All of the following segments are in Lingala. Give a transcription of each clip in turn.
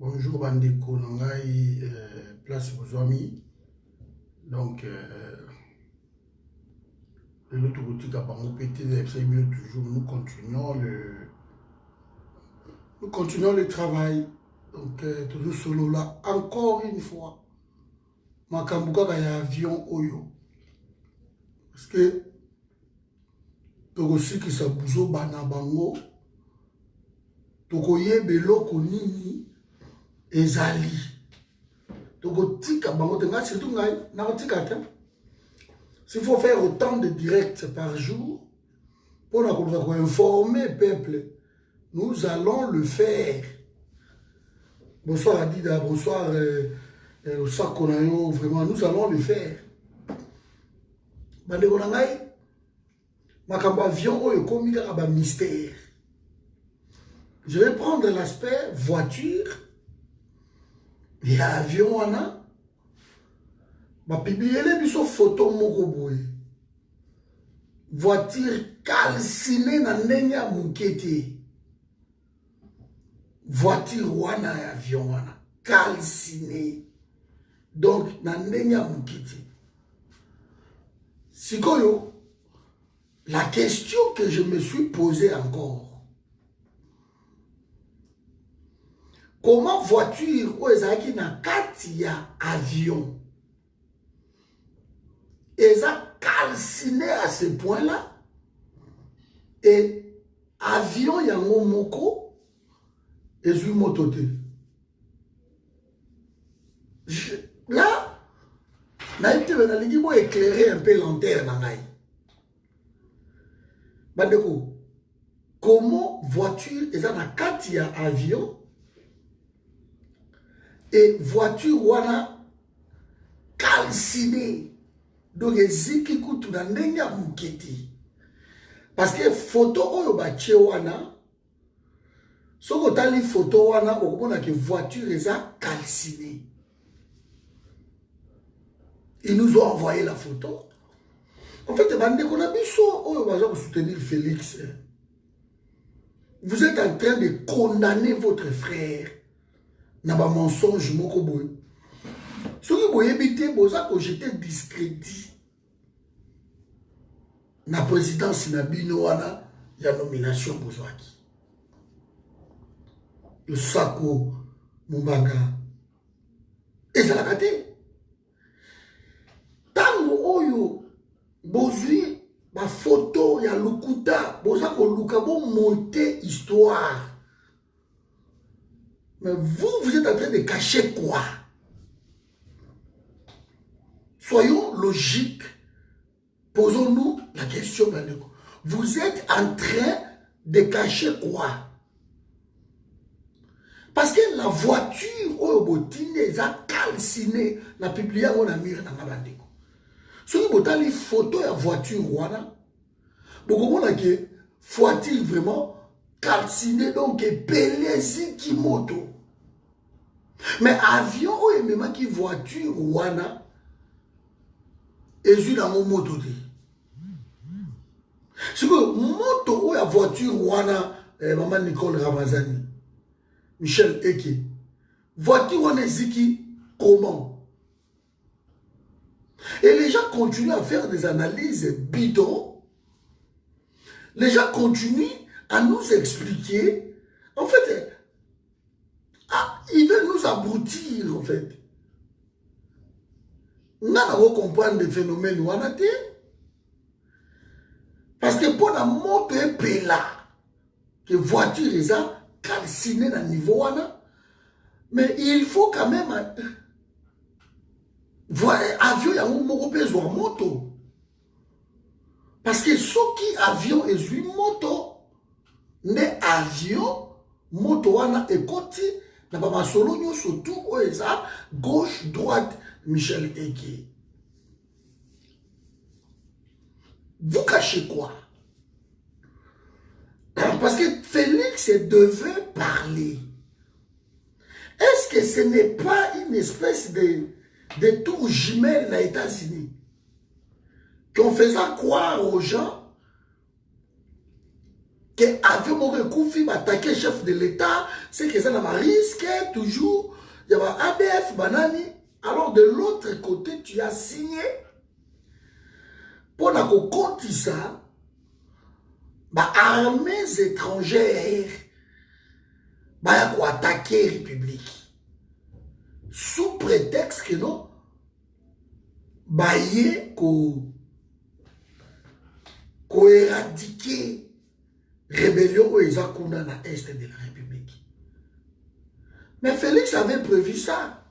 Bonjour Bandeko Nangai, place vos amis. Donc, l'autre boutique à Bangopété, toujours nous continuons le travail. Donc, toujours solo là, encore une fois. Makambuka ya avion Oyo. Parce que, aussi que ça bouge bana bango. Tokoye beloko nini ezali. Tokotika bango tenga surtout ngai na kotika te. S'il faut faire autant de directs par jour pour informer le peuple, nous allons le faire. Bonsoir Adida, bonsoir Sakonayo, vraiment nous allons le faire. Bandeko nangai makambo avion oyo komi kaka ba mystère. Je vais prendre l'aspect voiture et avion wana. Ma publier biso photo moko boye. Voiture calcinée na ndenge ya mukete. Voiture wana et avion wana calcinée. Donc na ndenge ya mukete. Sikoyo, la question que je me suis posée encore. Comment voiture ou ezaki na kati ya avion eza calciné à ce point-là et avion yango moko ezui moto te. Là, nalingi bo éclairer un peu lanterne na ngai. Bandeko, comment voiture eza na kati ya avion et voiture wana calcinée. Donc eziki kutu na ndenge ya muketi. Parce que photo oyo batie wana soko tali photo wana okomona que voiture eza calcinée. Ils nous ont envoyé la photo. En fait, bandeko na biso oyo baza ko soutenir Félix. Vous êtes en train de condamner votre frère. Na ba mensonge moko boye. Soki boyebite boza ko jeter discrédit na présidence na bino wana ya nomination bozwaki. Le Sako Mumbanga ezalaka te. Tango oyo bozwi ba photo ya lukuta boza ko luka bo monter histoire. Mais vous êtes en train de cacher quoi? Soyons logiques. Posons-nous la question, Bandeko. Vous êtes en train de cacher quoi? Parce que la voiture, au botine, est calcinée. La publié, on a mis dans la Bandeko. Si vous avez une photo de la voiture, beaucoup de gens faut-il vraiment calciné, donc pelezi ki moto. Mais avion ou même qui voiture wana ezu na moto te. C'est que moto ou la voiture wana maman Nicole Ramazani, Michel Eke. Voiture wana eziki comment? Et les gens continuent à faire des analyses bidons. Les gens continuent à nous expliquer, en fait, ils veulent nous abrutir, en fait. Nous allons comprendre des phénomènes ou parce que pour la moto et là, que voiture est calcinée dans le niveau, mais il faut quand même voir avion y a un moto. Parce que ce qui avion est une moto, mais avion, moto wana ekoti, na ba masolo nyo surtout oeza gauche droite Michel Eke. Vous cachez quoi? Parce que Félix devait parler. Est-ce que ce n'est pas une espèce de tour jumelle aux États-Unis qu'on faisait croire aux gens que avion aurait attaqué le chef de l'État, c'est que ça n'a pas risqué toujours. Il y a un ADF, banani. Alors de l'autre côté, tu as signé pour la ça, armées étrangères pour attaquer la République. Sous prétexte que non, qu'on éradiquer rébellion aux Ezakuna dans l'Est de la République. Mais Félix avait prévu ça.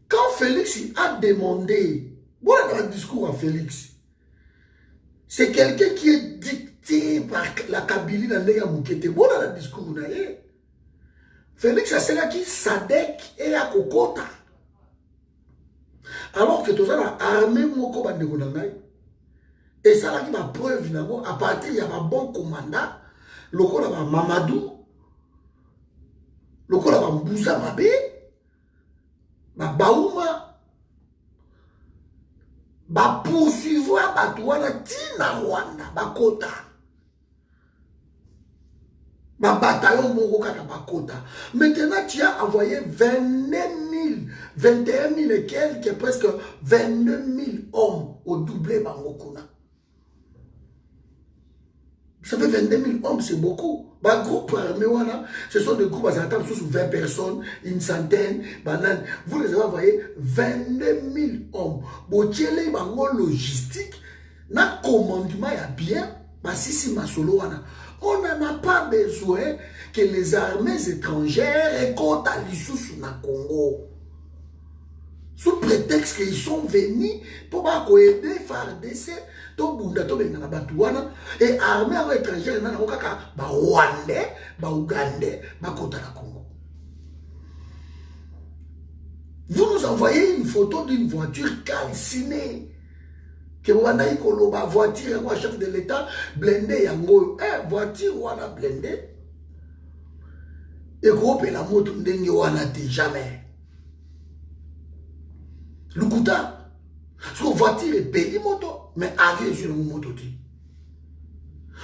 Quand Félix a demandé, voilà dans le discours à Félix, c'est quelqu'un qui est dicté par la Kabylie dans les Moukete. Voilà dans le discours. Félix a cela qui Sadek et à Kokota. Alors que tout ça, l'armée Moko Bandegonangai, et ça là qui m'a preuve à partir il y a un bon commandant, le coup là Mamadou, le coup là Mbouza Mabé, Baouma, poursuivre Batouana Tina Rwanda, Bakota. Bataillon Mokoka Bakota. Maintenant, tu as envoyé 29 000, 21 000 et quelques, presque 22 000 hommes au doublé Bangokuna. Ça fait 22 000 hommes, c'est beaucoup. Groupe armé, ce sont des groupes à attendre sous 20 personnes, une centaine, bananes. Vous les avez envoyé 22 000 hommes. Botiele bango logistique, na commandement ya bien, si masolo wana. On n'en a pas besoin que les armées étrangères écoutent à l'issue na Congo. Sous prétexte qu'ils sont venus pour aider FARDC, et armée étrangère, Rwandais, Ougandais, Côte à Congo. Vous nous envoyez une photo d'une voiture calcinée. Que vous avez une voiture, un chef de l'État, blindé, yango, voiture, wana blindé. Et groupe la moto, n'engue wana jamais. Lukuta, sur voiture et peli moto, mais avion sur le moto.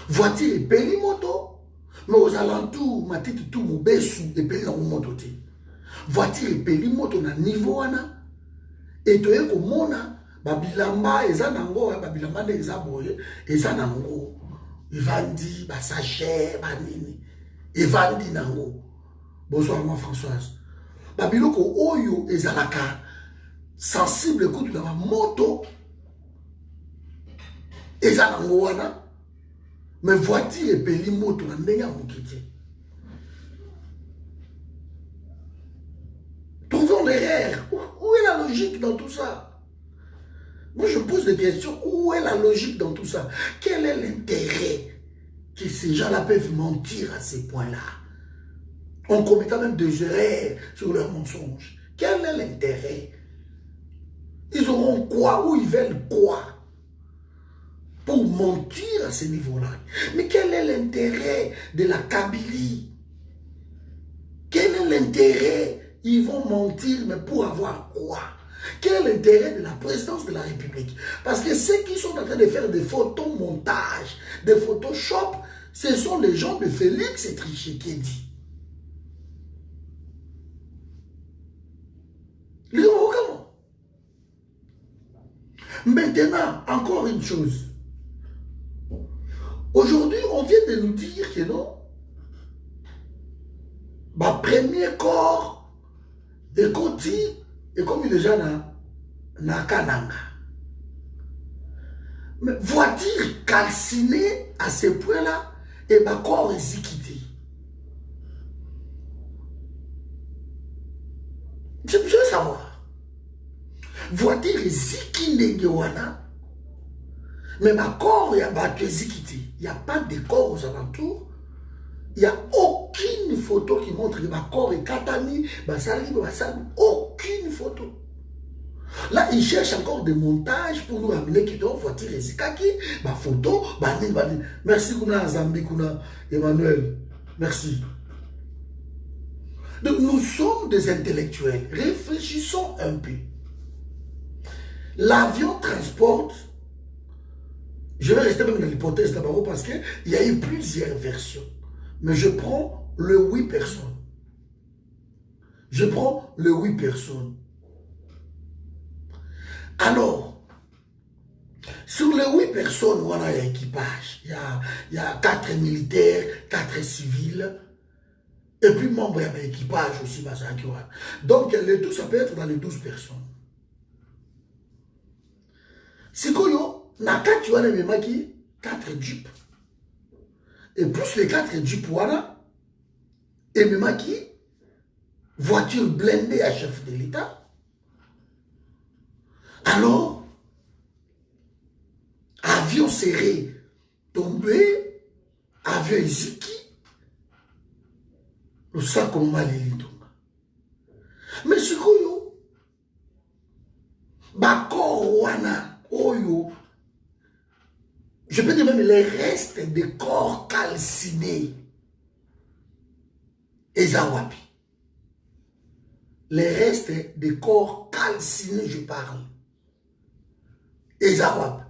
Voiture et peli moto, mais aux alentours, ma tête tout mon besou et peli dans mon moto. Voiture et peli moto na niveau wana, et tu es comme mona. Babilamba eza nango babilamba nde eza boye eza nango evandi basache banini evandi nango bonsoir moi Françoise babiloko oyo ezalaka sensible kutu na moto eza nango wana mais voiture epeli moto na ndenge ya mokiti. Trouvons l'erreur. Où est la logique dans tout ça? Moi, je pose des questions. Où est la logique dans tout ça? Quel est l'intérêt que ces gens-là peuvent mentir à ces points-là? En commettant même des erreurs sur leurs mensonges. Quel est l'intérêt? Ils auront quoi? Ou ils veulent quoi? Pour mentir à ce niveau-là. Mais quel est l'intérêt de la Kabylie? Quel est l'intérêt? Ils vont mentir, mais pour avoir quoi? Quel est l'intérêt de la présidence de la République? Parce que ceux qui sont en train de faire des photomontages, des photoshop, ce sont les gens de Félix et Tshisekedi. Maintenant, encore une chose. Aujourd'hui, on vient de nous dire que non, ma premier corps de Koti est comme déjà na Kananga. Mais voiture calcinée à ce point-là, et ma corps est quitté. Je veux savoir. Voiture est zikine gewana, mais ma corps est abattu zikité. Il n'y a pas de corps aux alentours. Il n'y a aucune photo qui montre que ma corps est katani, aucune photo. Là, ils cherchent encore des montages pour nous amener qui doivent voiture Zikaki, ma photo, merci Kuna Zambi, Kuna Emmanuel. Merci. Donc nous sommes des intellectuels. Réfléchissons un peu. L'avion transporte, je vais rester même dans l'hypothèse d'abord parce qu'il y a eu plusieurs versions. Mais je prends le 8 personnes. Je prends le 8 personnes. Alors, sur les 8 personnes, on a un équipage. Il y a 4 militaires, 4 civils, et puis membres de l'équipage aussi. Donc, le tout, ça peut être dans les 12 personnes. Si koyo, na 4 wana memaki 4 jeeps. Et plus les 4 jeeps wana, et memaki voiture blindée à chef de l'État. Alors, avion serré, tombé, avion Iziki, le sang comme mal mais si koyo, bakor wana, Oyo, je peux dire même les restes des corps calcinés. Ezawapi. Les restes des corps calcinés, je parle. Ezawapi.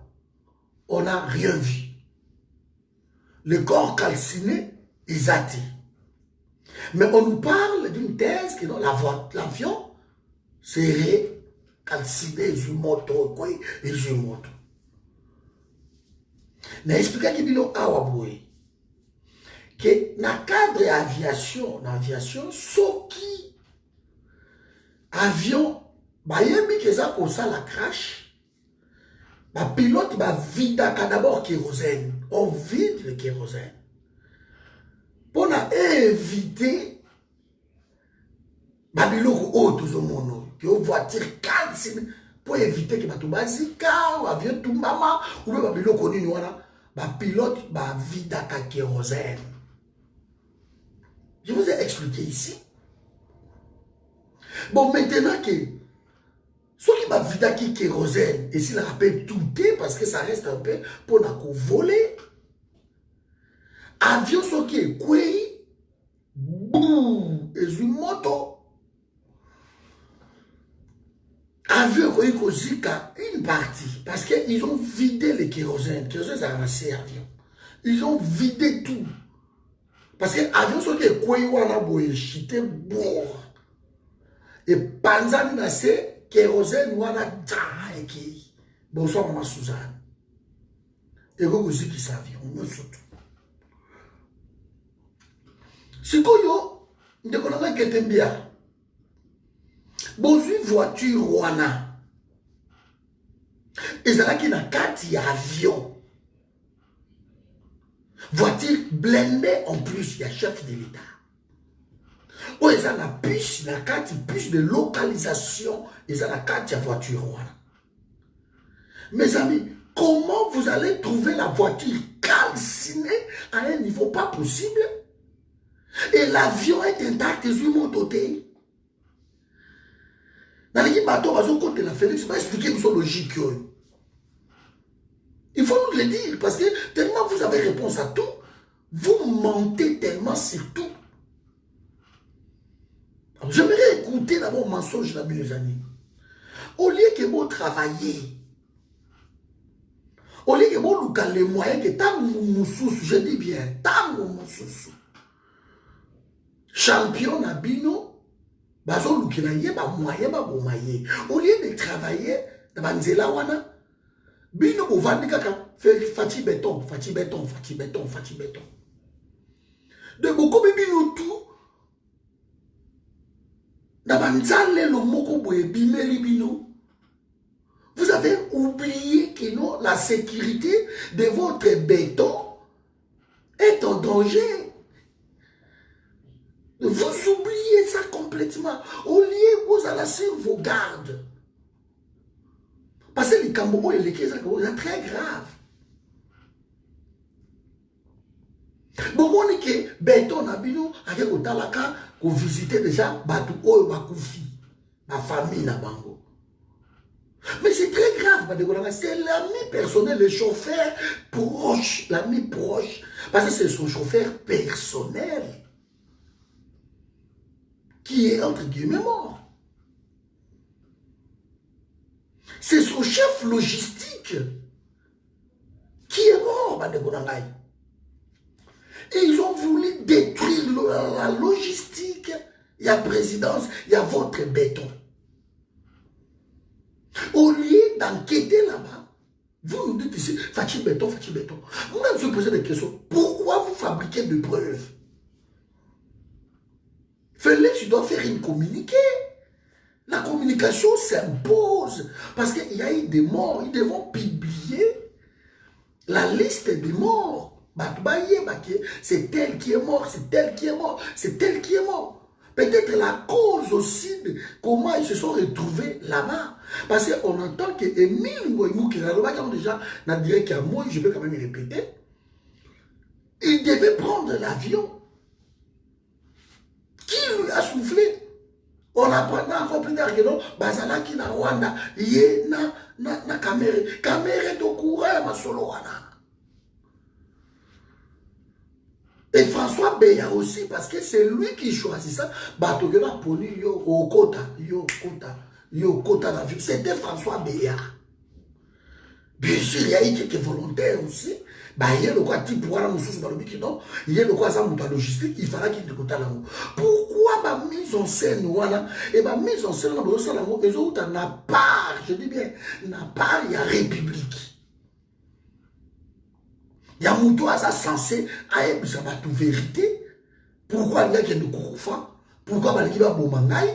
On n'a rien vu. Le corps calciné, Ezati. Mais on nous parle d'une thèse que dans l'avion serait calciné, Zumoto, quoi, et Zumoto. Na expliqué que bilo awaboué que na cadre aviation, soki avion bayembi que ça comme ça la crash, ba pilote ba vidaka d'abord kérosène, on vide le kérosène pour éviter ba biloko autres au monde que voiture calcine pour éviter que bato bazika ou avion tout mama ou même babiloko nini wana ba pilote ba vidaka kérosène. Je vous ai expliqué ici. Bon, maintenant que ceux qui va vidaki kérosène et s'il rappelle tout parce que ça reste un peu pour la voler avion ceux qui est quoi boum et une moto avion une partie parce qu'ils ont vidé le kérosène. Kérosène, ça a ramassé avion. Ils ont vidé tout. Parce que l'avion, ce qui est quoi, on a beau chiter, et panzani na se kérosène, on a qui. Bonsoir, maman Suzanne. Et vous aussi qui savez, on me surtout. Si koyo, ne connaissez pas que bien. Bonjour voiture wana. Et ça là qui n'a qu'un avion. Voiture blindée en plus, il y a chef de l'État. Ou ils ont la puce, la carte puce de localisation, ils ont la carte de voiture wana. Mes amis, comment vous allez trouver la voiture calcinée à un niveau pas possible? Et l'avion est intact, ils ont monté. Dans les bateaux, ils ont compté la Félix, va expliquer une logique. Il faut nous le dire, parce que tellement vous avez réponse à tout, vous mentez tellement sur tout. J'aimerais écouter d'abord mensonge là, mes amis. Au lieu que vous travaillez, au lieu que vous avez les moyens que tam moussous, je dis bien, tam moussous. Champion na bino, bazo lukilaye ba moyen ba bomaye. Au lieu de travailler, dans banzela wana, bino bovandi kaka fati béton. De beaucoup de bino tout, dans banzale lo moko boye bimeli bino. Vous avez oublié que non, la sécurité de votre béton est en danger. Vous oubliez ça complètement. Au lieu vous allez sur vos gardes. Parce que les Camerounais et les Kézaks, c'est très grave. Bon, on dit que béton nabino avec Otalaka, vous visitez déjà Batu Oyo Bakoufi, ma famille na bango. Mais c'est très grave, c'est l'ami personnel, le chauffeur proche, l'ami proche, parce que c'est son chauffeur personnel qui est entre guillemets mort. C'est son chef logistique qui est mort, Et ils ont voulu détruire la logistique. Il y a présidence, il y a votre béton. Au lieu d'enquêter là-bas, vous nous dites ici, Fachi béton, Fachi béton. Moi, je me posais des questions. Pourquoi vous fabriquez des preuves? Félix, tu dois faire une communiqué. La communication s'impose. Parce qu'il y a eu des morts. Ils devront publier la liste des morts. C'est tel qui est mort, c'est tel qui est mort, c'est tel qui est mort. Peut-être la cause aussi de comment ils se sont retrouvés là-bas. Parce qu'on entend que Émile Ngoïmou, qui a déjà, n'a dit qu'à moi, je peux quand même répéter, il devait prendre l'avion. Qui lui a soufflé? On apprend encore plus tard que non, Bazala qui na Rwanda, yé na Kamere. Kamere de courant, ma solo wana. Et François Beya aussi, parce que c'est lui qui choisit ça. Batogena poli yo au kota, yo kota d'avion. C'était François Beya. Bien sûr, il y a eu quelques volontaires aussi. Il y a le quoi type pour la moussous dans le bikino. Il y a le quoi ça monte logistique. Il fallait qu'il te coûte là. Pourquoi ma mise en scène voilà et ma mise en scène dans ça là les autres n'a pas, je dis bien, n'a pas il y a république. Il y a Moutou à ça censé à ça va tout vérité. Pourquoi il y a qui ne court pas? Pourquoi il y a Bomangaï?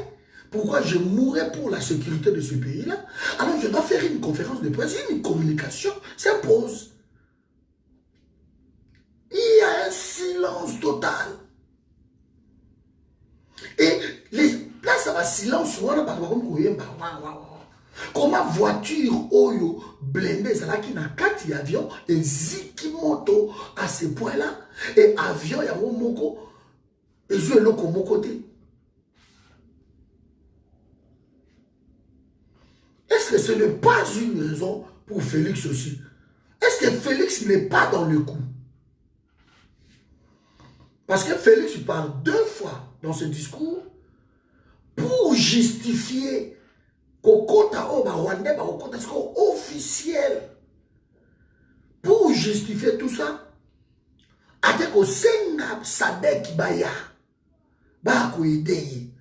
Pourquoi je mourrais pour la sécurité de ce pays-là? Alors je dois faire une conférence de presse, une communication s'impose. Il y a un silence total. Et les places à silence, comment voiture oyo blindée, c'est là qui n'a 4 avions et zikimoto à ce point-là. Et avion, il y a mon moko, et je le mon côté. Est-ce que ce n'est pas une raison pour Félix aussi? Est-ce que Félix n'est pas dans le coup? Parce que Félix parle 2 fois dans ce discours pour justifier Kokota Oba Rwanda, Kokota officiel. Pour justifier tout ça, avec au Senga Sadek Baya, Bako Ideye,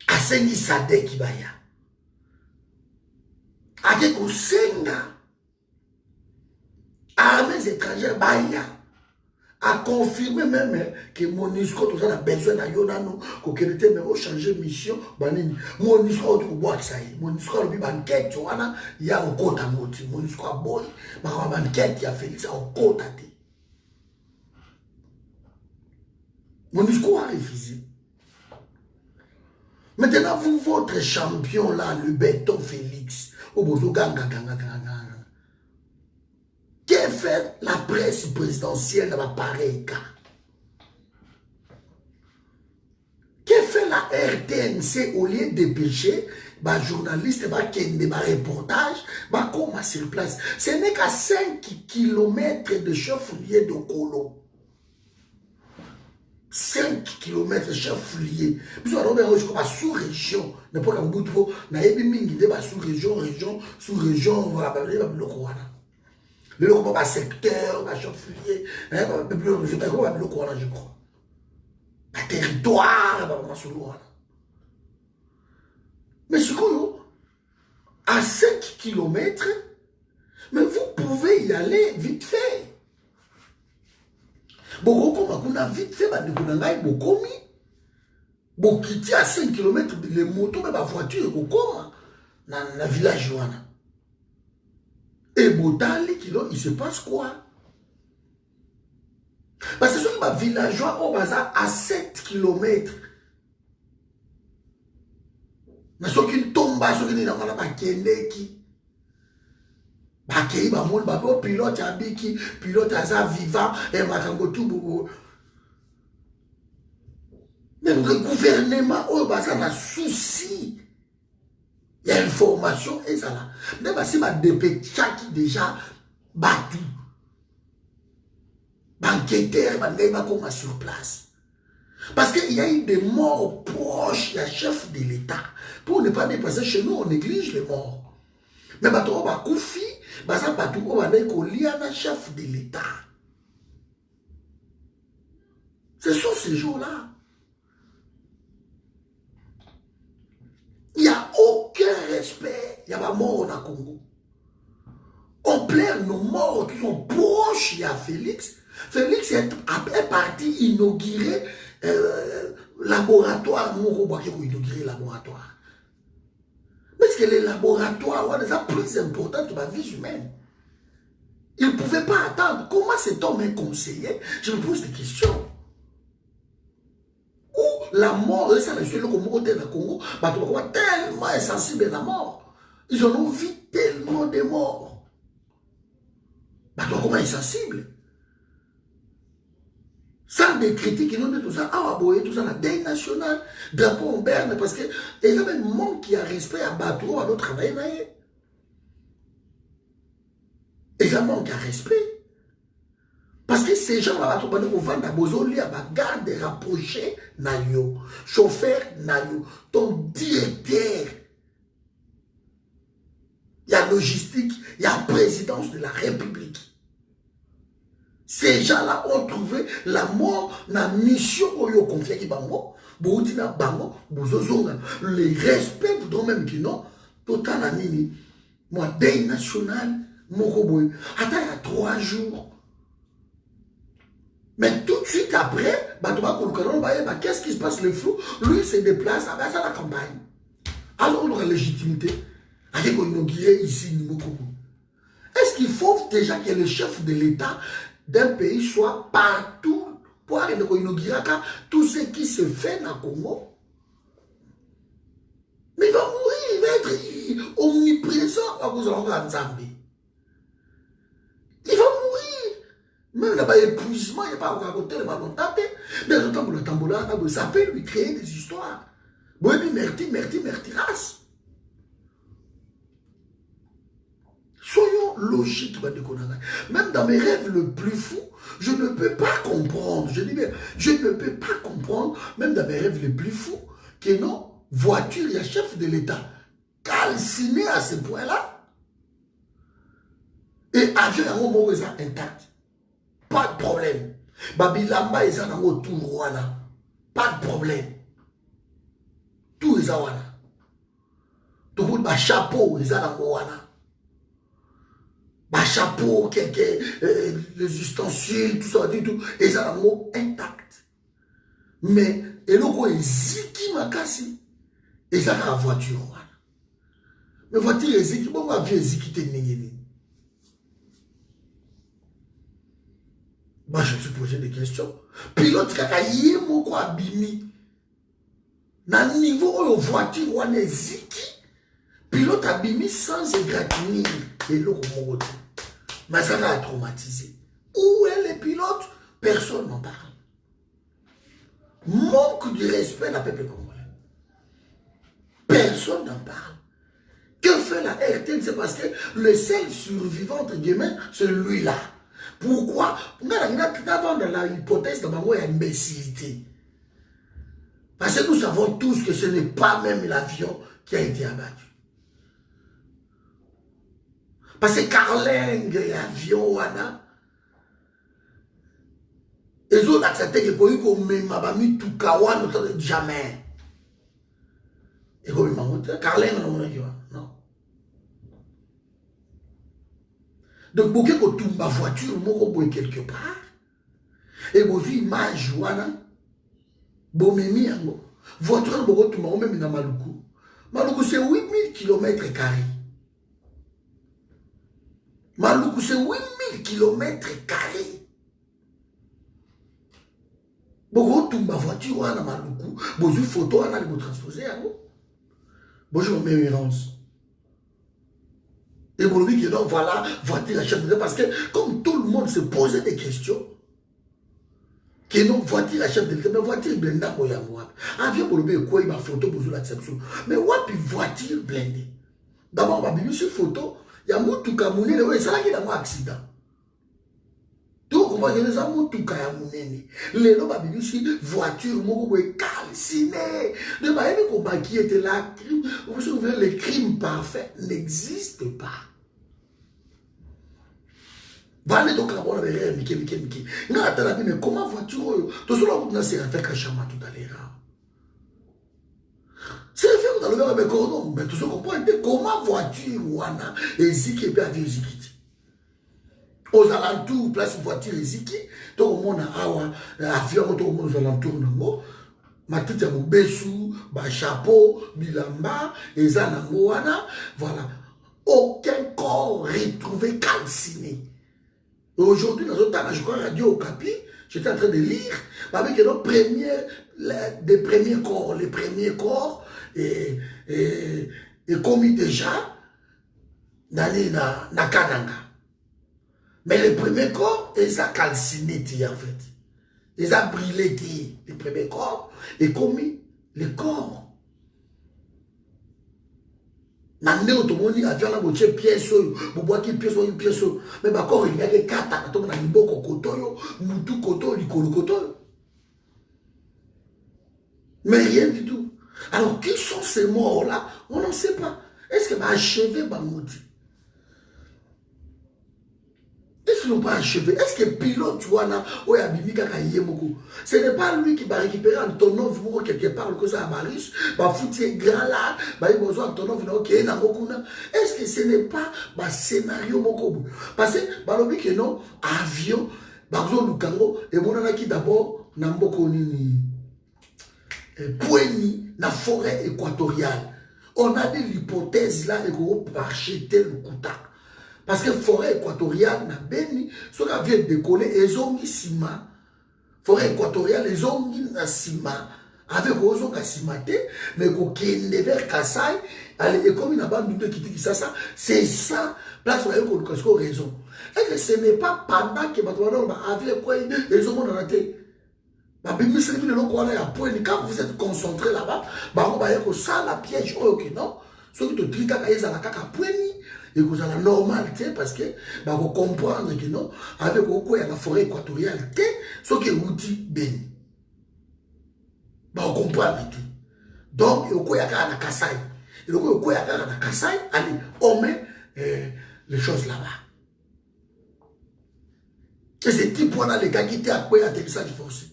Asengi Sadek Baya, avec au Senga, armées étrangères Baya, a confirmé même que MONUSCO tout ça a besoin de Yonano, qu'elle mais au changer mission, banini MONUSCO tout boire ça y MONUSCO le banquette tu vois il y a au côté moti MONUSCO a boy ma banquette il y a Félix au côté MONUSCO a refusé. Maintenant vous votre champion là le béton Félix au bozo ganga. Qu'est fait la presse présidentielle dans pareil cas? Qu'est fait la RTNC au lieu de dépêcher les journalistes, les reportages, comme sur place? Ce n'est qu'à 5 km de chef-lieu de Kolo. 5 km de chef-lieu. Nous avons sous-région. Ne pas comme Boutro, na yebi mingi de sous-région, sous-région, voilà, le combat secteur, le chef-lieu, je crois. Le territoire, mais ce qu'on à 5 km, mais vous pouvez y aller vite fait. Beaucoup on a vite fait, beaucoup qui à 5 km, les motos, mais la voiture, dans le village. Et Botali, il se passe quoi? Parce que ce sont les villageois au bazar à 7 km. Mais ceux qui tombent, ceux qui n'ont pas de qui. Bakei, pilote abiki, pilote aza vivant, et matango tout. Mais le gouvernement au bazar a souci. Il y a information et ça là. Mais si ma dépêche qui déjà battu. Banqueteur, comme sur place. Parce qu'il y a eu des morts proches du chef de l'État. Pour ne pas dépasser chez nous, on néglige les morts. Mais bateau va koufi, baza bateau va le chef de l'État. Ce sont ces jours-là. Il n'y a aucun respect. Il y a pas mort au Congo. On plaire nos morts qui sont proches à Félix. Félix est parti inaugurer laboratoire. Inaugurer laboratoire. Parce que les laboratoires sont plus importants que ma vie humaine. Il ne pouvait pas attendre. Comment cet homme est conseillé? Je me pose des questions. Ou la mort, ça le fait le Congo, tellement insensible à la mort. Ils en ont vu tellement de morts. Comment insensible? Sans des critiques, ils ont dit tout ça, tout ça, la deuil national, drapeau en berne, parce que ils avaient un monde qui a respect à Bateau, à notre travail. Ils ont un manque à respect. Parce que ces gens-là, ils vont vendre à Bozoli, à garde rapproché, chauffeur, ton directeur. Il y a logistique, il y a présidence de la République. Ces gens-là ont trouvé la mort dans la mission où ils ont confié qui bango, les respects voudront même qu'ils n'ont total anini. Moi, deuil national, mon robot. Attends, il y a 3 jours. Mais tout de suite après, qu'est-ce qui se passe le flou? Lui, il se déplace à la campagne. Alors, on aura légitimité. Avec inaugurer ici, est-ce qu'il faut déjà que le chef de l'État d'un pays soit partout pour inaugurer tout ce qui se fait dans le Congo? Mais il va mourir, il va être omniprésent à cause de Zambie. Il va mourir. Même là-bas, épuisement, il n'y a pas à côté, il va taper. Mais en temps, le tamboula, ça peut lui créer des histoires. Merci, race. Soyons logiques, même dans mes rêves le plus fous, je ne peux pas comprendre, je dis bien, je ne peux pas comprendre, même dans mes rêves les plus fous, que non, voiture, il y a chef de l'État calciné à ce point-là, et avion est intact, pas de problème. Babilamba est en autour, pas de problème. Tout est en tout le monde, chapeau, ils ont chapeau, les ustensiles, tout ça, tout, et ça a un intact. Mais, et l'autre est ziki makasi, et ça a la voiture. Mais voiture est ziki, bon, ma vie est ziki, moi, je me suis posé des questions. Pilote, kaka, yé, mon quoi, bimi. Dans le niveau où la voiture, on est ziki, pilote a bimi sans égratigner. Et l'autre, mais ça va traumatisé. Où est le pilote? Personne n'en parle. Manque de respect dans le peuple congolais. Personne n'en parle. Que fait la RTN? C'est parce que le seul survivant, entre guillemets, c'est lui-là. Pourquoi? Avant dans l'hypothèse de ma imbécilité. Parce que nous savons tous que ce n'est pas même l'avion qui a été abattu. Parce que Carling et avion, ils ont accepté que pour eux, qu'on mis tout kawan, jamais. Et comme ils m'ont dit, Carling, non. Donc, pour que tu ma voiture, moi, quelque part, et vous vivez image, bon, mimi, voiture, tu m'as même dans Maluku. Maluku, c'est 8000 km². Maluku, c'est 8000 km². Beaucoup de ma voiture, on a Maluku. Beaucoup de photos, on a de transposer. Bonjour, mes références. Et vous dites que donc, voilà, voiture, la chef de l'État. Parce que, comme tout le monde se posait des questions, que non, voiture, la chef de l'État, mais voiture blindée, avion, pour le quoi, il m'a photo, pour la exception. Mais ouais, puis voiture blindée. D'abord, on m'a mis sur photo. Il y a Moutouka Mounene, oui, c'est là qu'il y a un accident. Tout comment il y a un Moutouka Mounene. Les gens ont dit ici, voiture, mon calciné. Ne pas aimer combat qui était là. Vous savez, les crimes parfaits n'existent pas. Vale donc la bonne verre, Miki. Mais comment vois-tu? Tout cela, vous n'avez pas fait Kachama tout à l'heure. C'est fait dans le verre avec cordon. Mais tout ce qu'on comprend, comment vois-tu, Wana, et Ziki, et bien, Ziki? Aux alentours, place voiture, et Ziki, tout le monde a avion, tout le monde aux alentours, matite ya mobesu, ba chapeau, bilamba, ezanango wana, voilà. Aucun corps retrouvé calciné. Et aujourd'hui, dans un temps, je crois, Radio Okapi, j'étais en train de lire, avec les premiers corps, et commis déjà, na Kananga. Mais les premiers corps, ils ont calciné, en fait. Ils ont brûlé les premiers corps et commis les corps. Maintenant, tout le monde a dit que les pièces, pièces, mais encore il y a des cartes, il y a des boko kotoyo, mutu koto, likolo kotoyo. Mais rien du tout. Alors, qui sont ces morts-là? On n'en sait pas. Est-ce qu'ils vont achever Bamouti? Est-ce qu'ils n'ont pas achevé? Est-ce que le pilote, tu vois, ce n'est pas lui qui va récupérer Antonov quelque part, que ça a Maris, va foutre grand là, va y besoin Antonov, est-ce que ce n'est pas un scénario Mokobu? Parce que, non, avion, Barzo Lukango, et mon qui d'abord, Namboko Nini, Poeni, la forêt équatoriale. On a dit l'hypothèse là, et qu'on va acheter le Kouta. Parce que forêt équatoriale, na beni, ceux qui viennent décoller, ils ont mis ciment. Forêt équatoriale, ils ont mis ciment. Avec eux, ils ont cimenté, mais qu'ils ne vers Kassai, et comme il n'a pas de qui ça, c'est ça, place où ils ont raison. Et que ce n'est pas pendant que avec quoi ils ont raté. Quand vous êtes concentré là-bas, ça la piège, ok, non? Ceux qui te trient, ils ont la caca et vous avez la normalité parce que vous comprendre que non, avec quoi il y a la forêt équatoriale, ce qui est outil béni. Vous comprenez tout. Donc, il y a la Kassai. Et le coup, il y a la Kassai, allez, on met les choses là-bas. Et ces types-là, les gars qui étaient à quoi atterrissage forcé.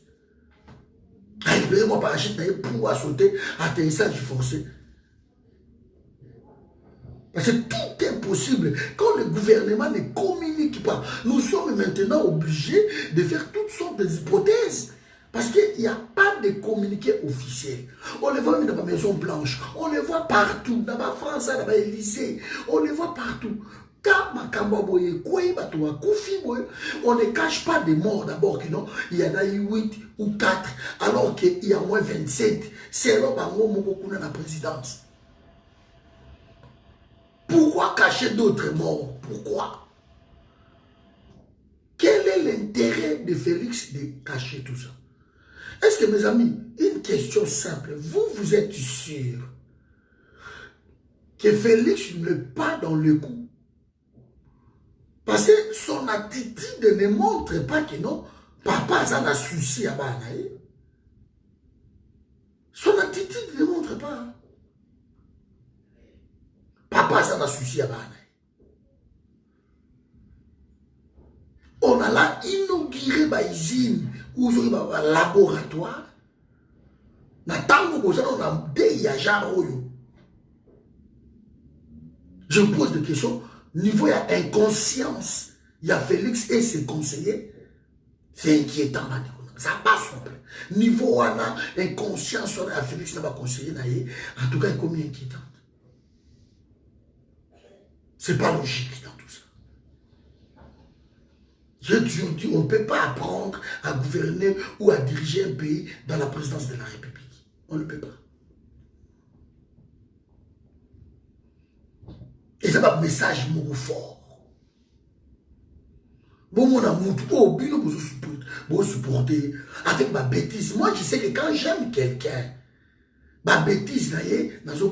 Allez, moi parachute pour sauter, atterrissage forcé. Parce que tout est possible. Quand le gouvernement ne communique pas, nous sommes maintenant obligés de faire toutes sortes d'hypothèses. Parce qu'il n'y a pas de communiqué officiel. On les voit dans la Maison Blanche. On les voit partout. Dans la France, dans l'Élysée. On les voit partout. Quand on ne cache pas des morts d'abord. Il y en a eu 8 ou 4. Alors qu'il y a moins 27. C'est là où la présidence. Pourquoi cacher d'autres morts? Pourquoi? Quel est l'intérêt de Félix de cacher tout ça? Est-ce que mes amis, une question simple, vous êtes sûr que Félix n'est pas dans le coup? Parce que son attitude ne montre pas que non, papa ça n'a souci à Banaï. Son attitude ne montre pas. Papa ça n'a souci à Banaï. On a là inauguré ma usine ou un laboratoire. On a des je pose des questions. Niveau il y a inconscience. Il y a Félix et ses conseillers. C'est inquiétant. Ça passe son plein. Niveau on a inconscience. On a Félix n'a pas conseillé. En tout cas, il est comme inquiétant. C'est pas logique dans tout ça. Je dis, on ne peut pas apprendre à gouverner ou à diriger un pays dans la présidence de la République. On ne peut pas. Et c'est pas un message fort. Bon, mon amour, vous supporter avec ma bêtise. Moi, je sais que quand j'aime quelqu'un, ma bêtise, je suis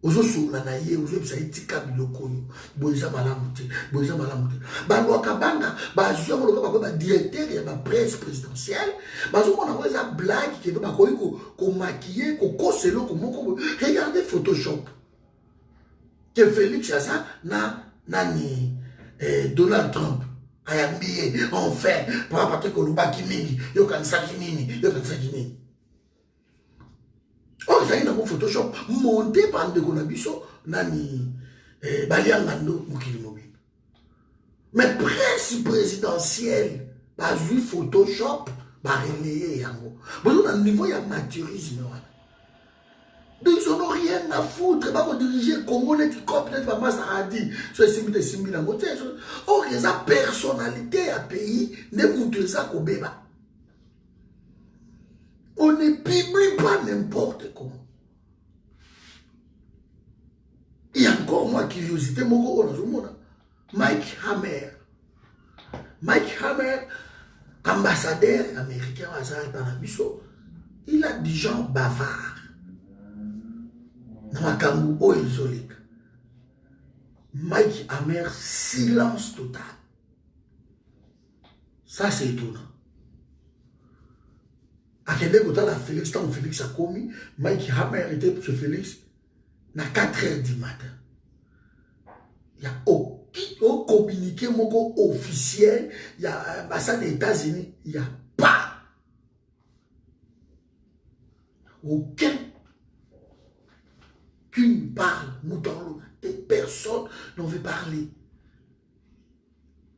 ozo sola na ye ozo bisa itika biloko yo boza malamu te balo kabanga bazwa moloka ba directeur ya ba presse présidentielle bazo mona ko za blague ke ba ko maquiller ko koselo ko moko regardez Photoshop que Félix ça na nani Donald Trump. Ayambiye, enfin, papa Patrick Olubaki mingi, yo kanisaki nini, yo kanisaki nini. Oh, ça y est, dans mon Photoshop, monté par Ndeko Nabiso, nani, Baliangando, Mukili Mobile. Mais presse présidentielle, bah, vu Photoshop, bah, relayé, yango. Bon, dans le niveau, il y a maturisme, donc ils n'ont rien à foutre. Pas diriger le Congo, net comme net maman Saradi. Sur les simbi de simbi dans côté. Or les a personnalité à pays ne montre ça qu'au béba. On ne publie pas n'importe comment. Il y a encore moi curiosité mon Mike Hammer. Mike Hammer, ambassadeur américain à Zarabiso, il a des gens bavards. Namakambu o isolé. Mike Hammer, silence total. Ça, c'est étonnant. À quel moment la Félix, tant Félix a commis, Mike Hammer était chez Félix à 4 h du matin. Il y a aucun communiqué officiel, il y a l'ambassade des États-Unis, il n'y a pas. Aucun. Qu'une parle, mouton, des personnes n'ont veut parler.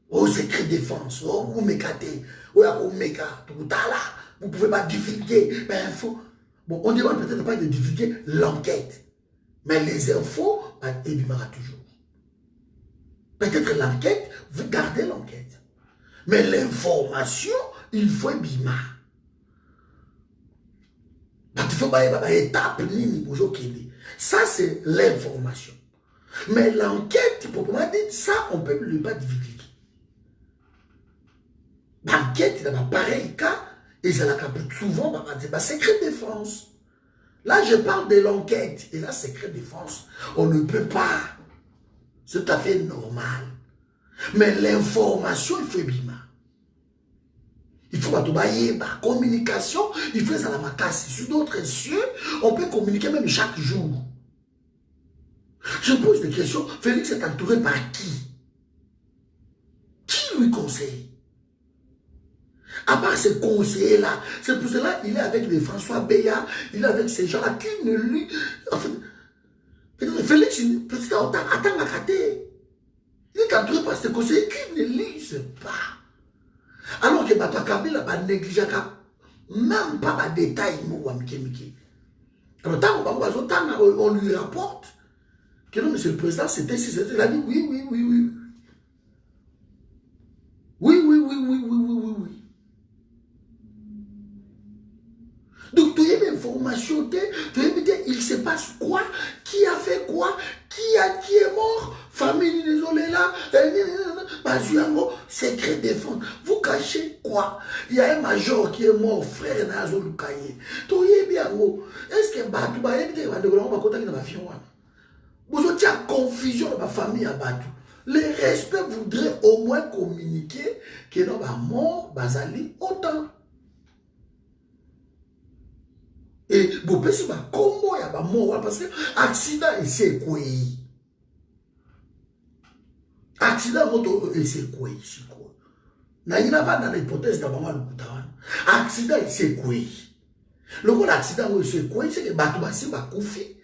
Au secret défense, vous m'écatez, vous ne pouvez pas divulguer. Mais info. Bon, on demande peut-être pas de divulguer l'enquête. Mais les infos, il y aura toujours. Peut-être l'enquête, vous gardez l'enquête. Mais l'information, il faut bima. Il faut pas étape ni pour ça, c'est l'information. Mais l'enquête, proprement dit, ça, on ne peut pas divulguer. L'enquête, dans pareil cas, et c'est là que souvent, on va dire, secret défense. Là, je parle de l'enquête, et là, secret défense. On ne peut pas. C'est tout à fait normal. Mais l'information, il faut bima. Il faut pas tout bailler, communication, il faut ça la macasse. Sur d'autres cieux, on peut communiquer même chaque jour. Je pose des questions. Félix est entouré par qui? Qui lui conseille? À part ces conseillers-là, c'est pour cela qu'il est avec les François Béat, il est avec ces gens-là qui ne lui... Enfin, Félix, attends à cater. Il est entouré par ces conseillers qui ne lisent pas. Alors que Bata Kabila va négliger même pas les détails. Alors, on lui rapporte que non, monsieur le président, c'était si, c'était. Il a dit oui, oui, oui, oui. Oui, oui, oui, oui, oui, oui, oui, oui. Donc, tu as une information, il se passe quoi, qui a fait quoi, qui est mort, famille désolé là, secret défense. Vous cachez quoi? Il y a un major qui est mort, frère Nazo Lukaye. Tu es bien, est-ce que Batou va être vous avez une confusion dans ma famille à Batou. Les respects voudraient au moins communiquer que non, mort, Bazali, autant. Et vous pouvez se dire comment il y a mort parce que accident c'est quoi? Accident moto c'est quoi? Il n'y a pas dans l'hypothèse d'avoir le Koutawan. Accident c'est quoi? Le coup d'accident c'est quoi? C'est que Batouassi va couper.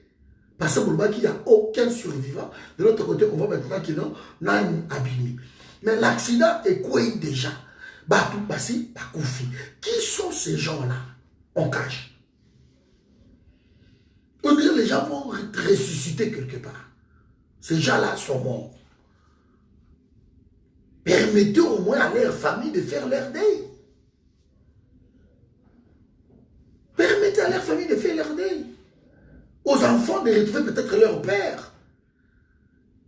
Parce qu'il n'y a aucun survivant. De l'autre côté, on voit maintenant qu'il n'a pas abîmé. Mais l'accident est quoi déjà? Batouassi va couper. Qui sont ces gens-là? On cache. On dirait que les gens vont ressusciter quelque part. Ces gens-là sont morts. Permettez au moins à leur famille de faire leur deuil. Permettez à leur famille de faire leur deuil. Aux enfants de retrouver peut-être leur père.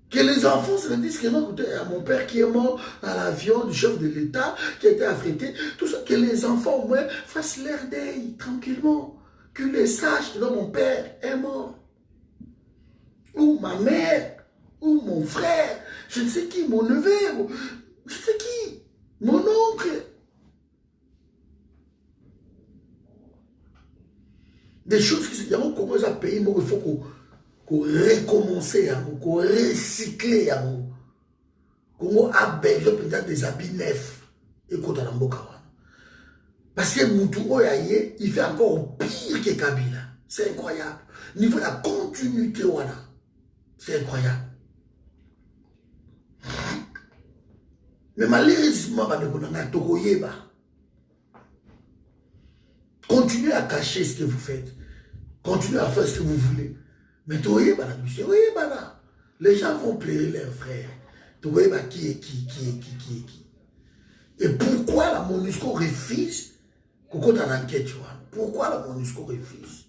Que les enfants se disent que non, écoutez, mon père qui est mort dans l'avion du chef de l'État, qui a été affrété, tout ça, que les enfants au moins fassent leur deuil tranquillement. Qu'ils les sachent que non, mon père est mort. Ou ma mère, ou mon frère, je ne sais qui, mon neveu, je ne sais qui, mon oncle. Des choses qui se commencent à payer, mais il faut qu'on recommence, qu'on recycle. Congo a besoin peut-être des habits neufs. Et quand on a parce que Moutou Oyaye, il fait encore pire que Kabila. C'est incroyable. Niveau de la continuité, voilà. C'est incroyable. Mais malheureusement, continuez à cacher ce que vous faites. Continuez à faire ce que vous voulez. Mais les gens vont pleurer leurs frères. Qui est qui. Et pourquoi la MONUSCO refuse qu'on a l'enquête, tu vois? Pourquoi la MONUSCO refuse?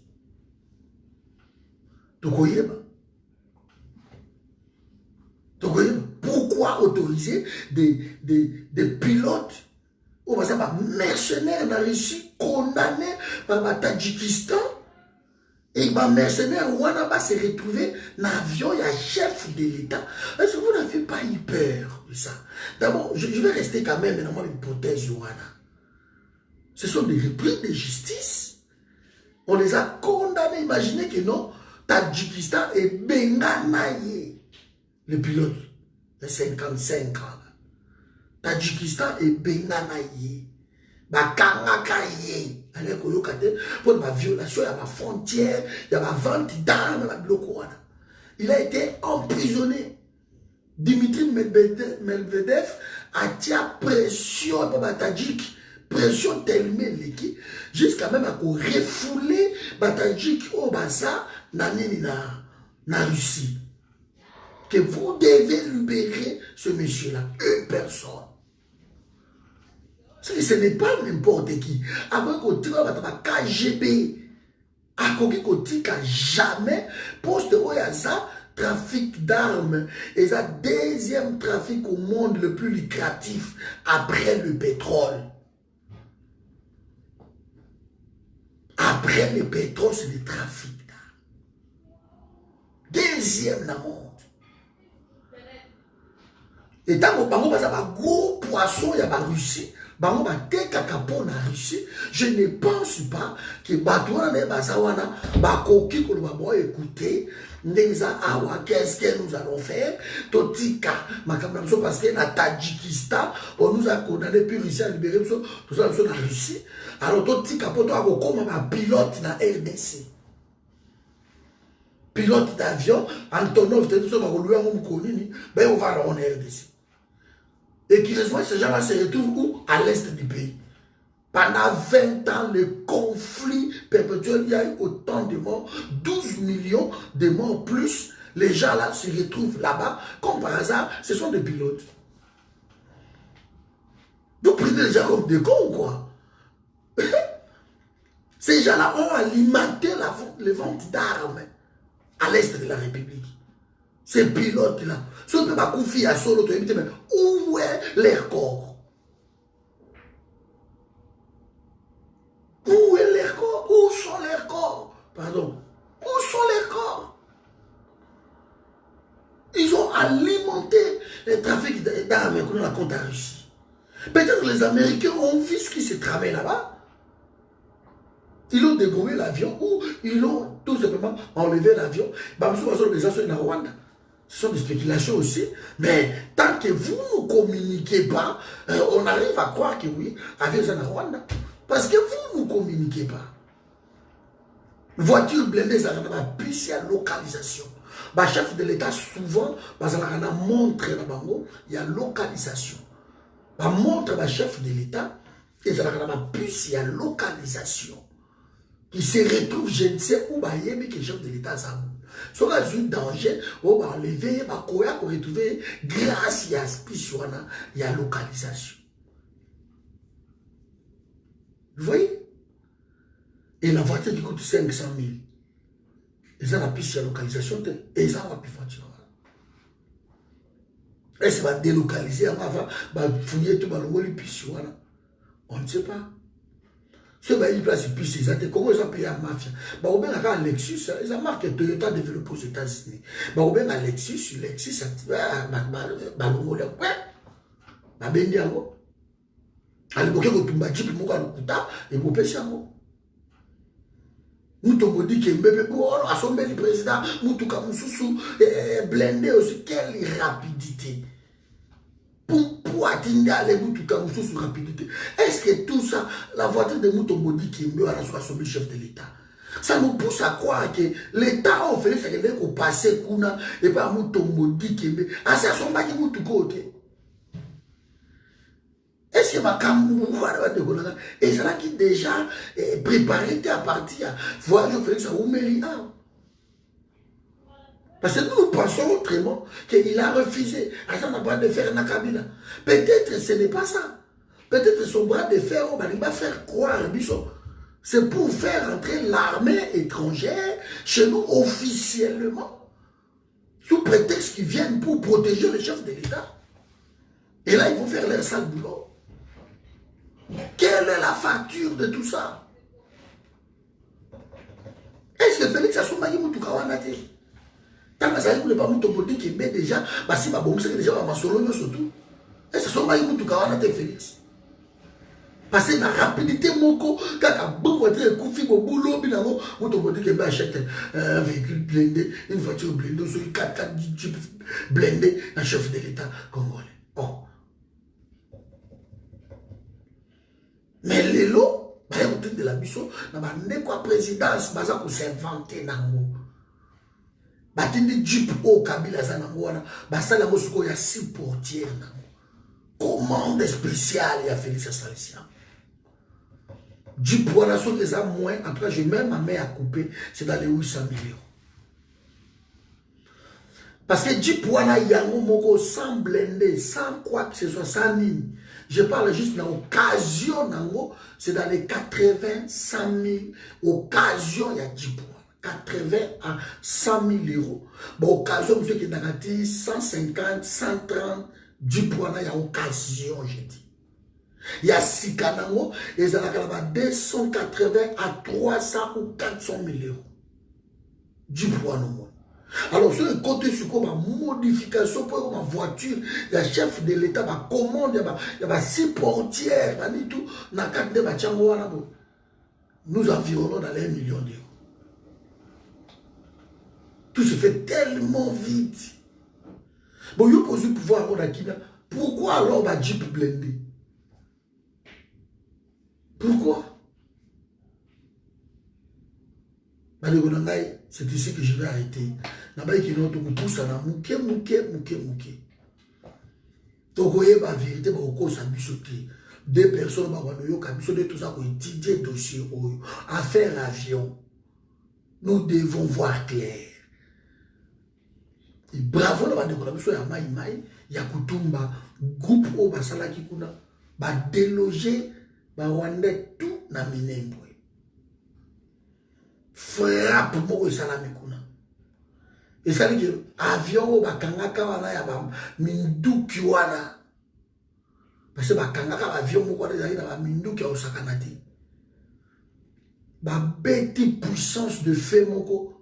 Pourquoi autoriser des pilotes ou par exemple mercenaires en Russie condamnés par le Tadjikistan et les mercenaires Wana va se retrouver dans l'avion, il y a chef de l'État. Est-ce que vous n'avez pas eu peur de ça? D'abord, je vais rester quand même dans l'hypothèse Wana. Ce sont des repris de justice. On les a condamnés. Imaginez que non, Tadjikistan et Benganaye, le pilote de 55 ans. Tadjikistan et Benganaye. Bakangakaye. Pour la violation, il y a ma frontière, il y a ma vente d'armes, la blocoana. Il a été emprisonné. Dimitri Medvedev a tiré pression pour la Tadjik. Pression tellement l'équipe, jusqu'à même à refouler Batajik au Bassa, na Russie. Que vous devez libérer ce monsieur-là, une personne. Ce n'est pas n'importe qui. Avant qu'on tire la KGB, à qu'on tire jamais, poste Oyaza, trafic d'armes, et ça, deuxième trafic au monde le plus lucratif après le pétrole. Après le pétrole, c'est le trafic. Deuxième la monde. Et tant que vous avez un gros poisson, il y a la Russie. Je ne pense pas que écouter qu'est-ce que nous allons faire parce que dans Tadjikistan on nous a condamné puis Russie a libéré tout ça dans la Russie. Alors Totika poto comme un pilote dans RDC, pilote d'avion Antonov on va en RDC. Et curieusement, ces gens-là se retrouvent où? À l'est du pays. Pendant 20 ans, le conflit perpétuel, il y a eu autant de morts, 12 millions de morts plus. Les gens-là se retrouvent là-bas. Comme par hasard, ce sont des pilotes. Vous prenez les gens comme des cons ou quoi? Ces gens-là ont alimenté les ventes d'armes à l'est de la République. Ces pilotes-là. Ce ne peut pas confier à solo, mais où est leur corps? Où est leur corps? Où sont leurs corps? Pardon. Où sont leurs corps? Ils ont alimenté le trafic d'armes qu'on a contre la Russie. Peut-être les Américains ont vu ce qui s'est tramé là-bas. Ils ont dégommé l'avion ou ils ont tout simplement enlevé l'avion. Les gens sont en Rwanda. Ce sont des spéculations aussi, mais tant que vous ne communiquez pas, on arrive à croire que oui, avec ça Rwanda. Parce que vous ne communiquez pas. Voiture blindée, ça va plus à localisation. Le chef de l'État, souvent, il montre il y a localisation. Il montre le chef de l'État, et ça va plus à localisation. Qui se retrouve, je ne sais où, mais que le chef de l'État a si on a un danger, on va enlever, on va retrouver grâce à ce il y a localisation. Vous voyez? Et la voiture qui coûte 500 000. Ils ont la piste à localisation et ils ont la voiture. Et ça va délocaliser, on va fouiller tout le piste. On ne sait pas. Ceux qui ont place plus ils ont payé la mafia. Ils ont un Lexus, ils ont marqué Toyota développé aux États-Unis. Ils ont un Lexus, Lexus, blindé aussi, quelle rapidité. pour atteindre aller tout cas sur rapidité. Est-ce que tout ça, la voiture de Moutombodi qui est mieux à la soirée le chef de l'État, ça nous pousse à croire que l'État a fait ça que passer Kuna et pas Moutombodi qui est mieux. Ah, c'est à son bac qui moutou côté. Est-ce que ma caméra et c'est là qui déjà préparé à partir voyage Félix à Oumélia. Parce que nous pensons autrement qu'il a refusé. Ça n'a pas de faire Nakabila. Peut-être ce n'est pas ça. Peut-être son bras de fer, il va faire croire, c'est pour faire entrer l'armée étrangère chez nous officiellement. Sous prétexte qu'ils viennent pour protéger le chef de l'État. Et là, ils vont faire leur sale boulot. Quelle est la facture de tout ça? Est-ce que Félix a son mari Moutoukawanate? Tant que ça ne pas Moutombodi qui met déjà, si ma bombe c'est déjà ma solo surtout. Est-ce que son mari Moutoukawanate Félix? Parce que la rapidité moko, quand un bon voiture koufi au boulot, binamo, Moutombodi qui achète un véhicule blindé, une voiture blindée, sur 4x4 Jeep blindé, un chef de l'État congolais. Oh. Mais les lots, de la biso, n'a pas présidence, baza pour s'inventer nango. Batindi Jeep au Kabila zanangwana, basala mosuko ya 6 portières nango. Commande spéciale ya Félix Salisian. Jeep wana sont des âmes moins, en tout cas j'ai même ma main à couper, c'est dans les 800 millions. Parce que Jeep wana yango moko sans blender, sans quoi que ce soit, sans ligne. Je parle juste d'une occasion, c'est dans les 80, 100 000 occasions, il y a 10 points. 80 à 100 000 euros. Bon, occasion, monsieur qui est dit 150, 130, 10 points, il y a occasion, j'ai dit. Il y a 6 canaux, et il y a 280 à 300 ou 400 000 euros. 10 points, non. Alors, sur le côté sur quoi ma modification pour ma voiture, le chef de l'État ma commande, il y a 6 portières, tout, nous environnons dans les 1 million d'euros. Tout se fait tellement vite. Bon, il y a posé pouvoir à Kina. Pourquoi alors ma Jeep blindé? Pourquoi? C'est ici que je vais arrêter. Deux personnes qui étudier le dossier, affaire avion. Nous devons voir clair. Et bravo, il y a Kutumba, groupe au Basalaki Kuna, va déloger, va rendre tout na Minembwe. Frappe moi salami kuna. Et ça veut dire avion bakangaka wana ya ba minduki wana. Parce que bakangaka avion moko wana ezali na ba minduki ya osakanati. Ba beti puissance de fait moko.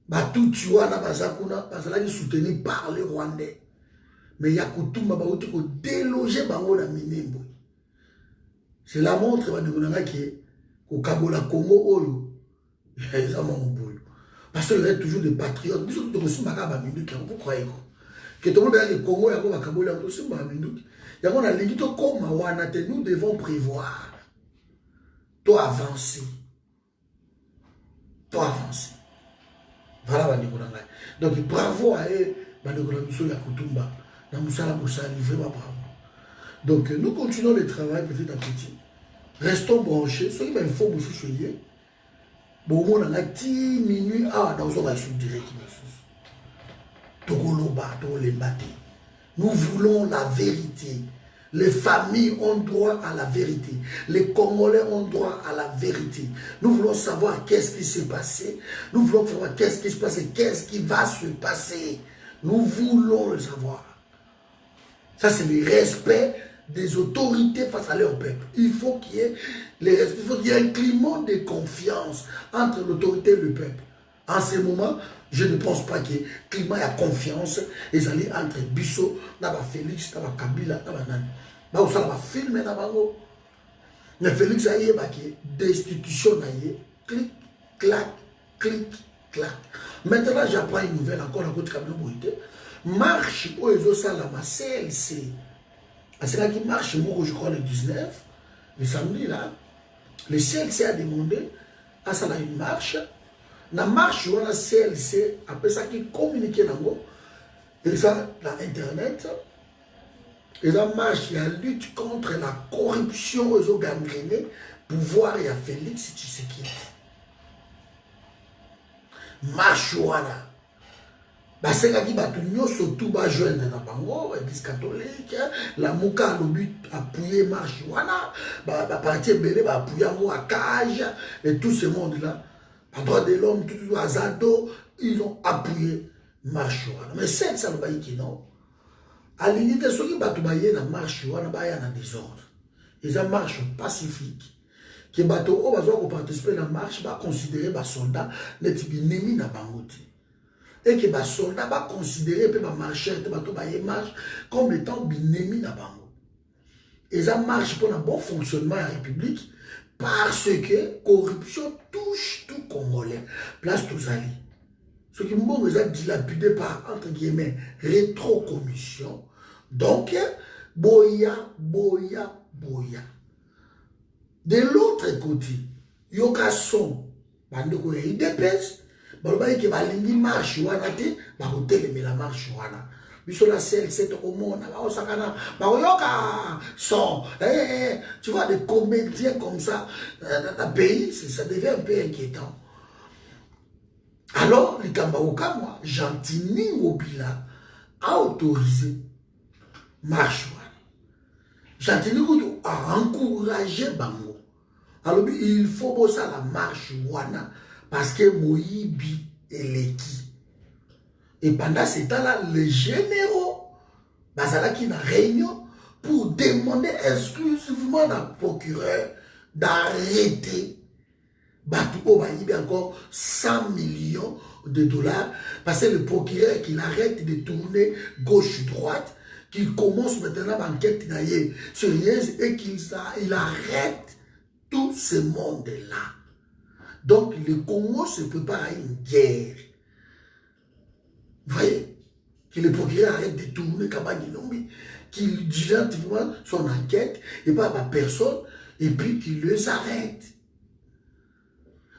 Ba tout wana bazakuna bazalaki soutenu par les Rwandais. Mais ya Kutumba ba uti ko déloger bango na Minembwe. C'est la montre ba de qui au Kabola Congo, Oyo, parce qu'il y a toujours des patriotes. Nous sommes aussi Makaba Minduki, vous croyez quoi? Que tout le monde a le Congo, il y a un Kabola, il y a un Minduki. Il y a un Légito comme Mawanate, nous devons prévoir. Toi avancer. Toi avancer. Voilà, Bandikolanga. Donc bravo à eux, Bandikolanga Yakutumba. Dans Moussala Moussali, vraiment bravo. Donc nous continuons le travail petit à petit. Restons branchés, soyez même faux, vous soyez. Bon, on a 10 minutes, dans un sous direct. Nous voulons la vérité. Les familles ont droit à la vérité. Les Congolais ont droit à la vérité. Nous voulons savoir qu'est-ce qui s'est passé. Nous voulons savoir qu'est-ce qui se passe et qu'est-ce qui va se passer. Nous voulons le savoir. Ça, c'est le respect des autorités face à leur peuple. Il faut qu'il y ait un climat de confiance entre l'autorité et le peuple. En ce moment, je ne pense pas qu'il y ait un climat de confiance entre Bissot, Félix, Kabila, Naba. Ça va filmer Nabango. Mais Félix a eu des institutions, clic, clac, clic, clac. Maintenant, j'apprends une nouvelle encore à côté de marche où ils ont ça là, ma CLC. C'est là qui marche, moi, je crois, le 19, le samedi là. Le CLC a demandé à ça là une marche. La marche, on a CLC, après ça qui communique dans et ça, dans Internet. Et la marche, il y a lutte contre la corruption aux gangrénés, pouvoir et à Félix Tshisekedi. Marche, voilà. Basengaki bato nyonso tout ba joindre na bango église catholique la muka a le but appuyer marche wana ba parti belé ba appuyer ngo à cage et tout ce monde là à droit de l'homme tout azado ils ont appuyé marche wana mais c'est ça le baïki non à l'unité soki bato ba yé na marche wana ba ya na désordre ils ont marche pacifique que bato o bazo ko participer na marche ba considérer ba soldat net binemi na bango. Et que les soldats va considérer que les marchés marche comme étant binemi na bango. Et ça marche pour un bon fonctionnement de la République parce que corruption touche tout Congolais. Place tous alliés. Ce qui est dilapidé par, entre guillemets, rétrocommission. Donc, boya. De l'autre côté, yoka son, bandeko ya IDPS, balobai ke balingi marche wana te bakotelemela marche wana biso la CLC tokomona baosakana bakoyoka son tu vois des comédiens comme ça dans le pays ça devient un peu inquiétant. Alors likamba okamwa Gentini Ngobila a autorisé marche wana Gentini Ngobila a encouragé bango alors il faut bosser la marche wana parce que Moïbi est l'équipe. Et pendant ce temps-là, les généraux, basala qui na réunion pour demander exclusivement au procureur d'arrêter Batou Baïbi encore 100 millions de dollars parce que le procureur qu'il arrête de tourner gauche-droite, qu'il commence maintenant l'enquête sur Liège et qu'il arrête tout ce monde-là. Donc, le Congo se prépare à une guerre. Vous voyez, que le procureur arrête de tourner Kabani, qu'il dirige son enquête et pas à personne, et puis qu'il les arrête.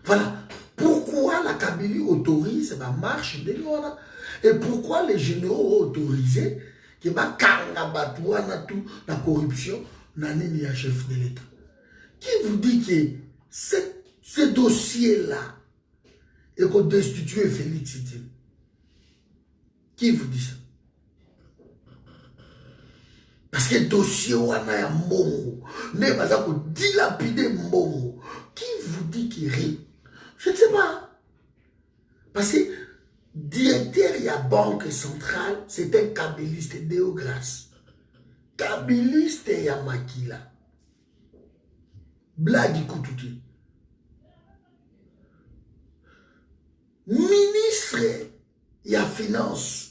Voilà. Pourquoi la Kabylie autorise la marche de l'Ouana et pourquoi les généraux ont autorisé que ma kanga batouana tout la corruption n'a ni un chef de l'État. Qui vous dit que ce dossier-là est qu'on destitue Félix Tshisekedi? Qui vous dit ça? Parce que le dossier wana ya mbongo ne pas ko dilapider mbongo. Qui vous dit qu'il rit? Je ne sais pas. Parce que directeur de la banque centrale, c'est un kabyliste Déograce. Kabyliste ya Makila. Blague Koutouti. Ministre ya finance.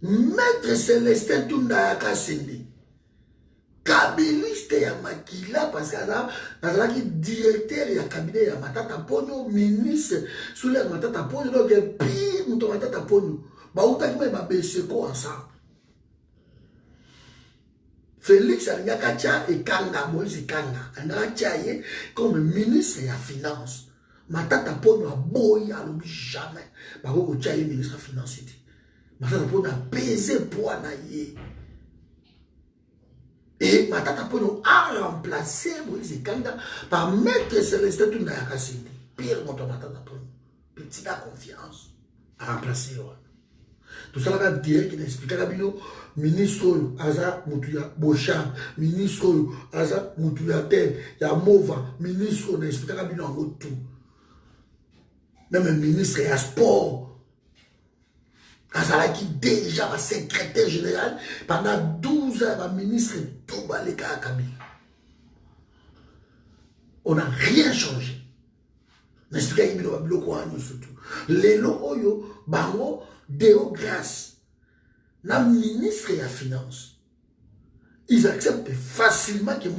Maître Célestin Tunda Kasende. Kabyliste ya Makila parce que directeur ya cabinet ya Matata Ponyo, ministre sous les Matata Ponyo, donc pire mouton Matata Ponyo. Bah où t'as même baissé quoi ensemble? Félix Alingakacha et Kanga, Moïse Kanga, Alingakacha comme ministre ya finance. Matata Ponyo a boy à l'oubli jamais. Bah où t'as ministre ya finance. Matata Ponyo a pesé poids na yé. Et Matata Ponyo a remplacé Moïse Kanga par Maître Célestin Tunda Kasende. Pire mon Matata Ponyo. Petite confiance. A remplacé. Tout ça va dire qu'il explique à Bino, ministre Aza Moutuya Bocham, ministre Aza Moutuya Tel, Yamova, ministre on explique à Bino en tout. Même un ministre à sport. Azala qui déjà secrétaire général pendant 12 ans, ministre tout baleka à Kabila. On n'a rien changé. N'explique à Bino Babiloko surtout. Les loyo bango Déograce, la ministre de la finance, ils acceptent facilement que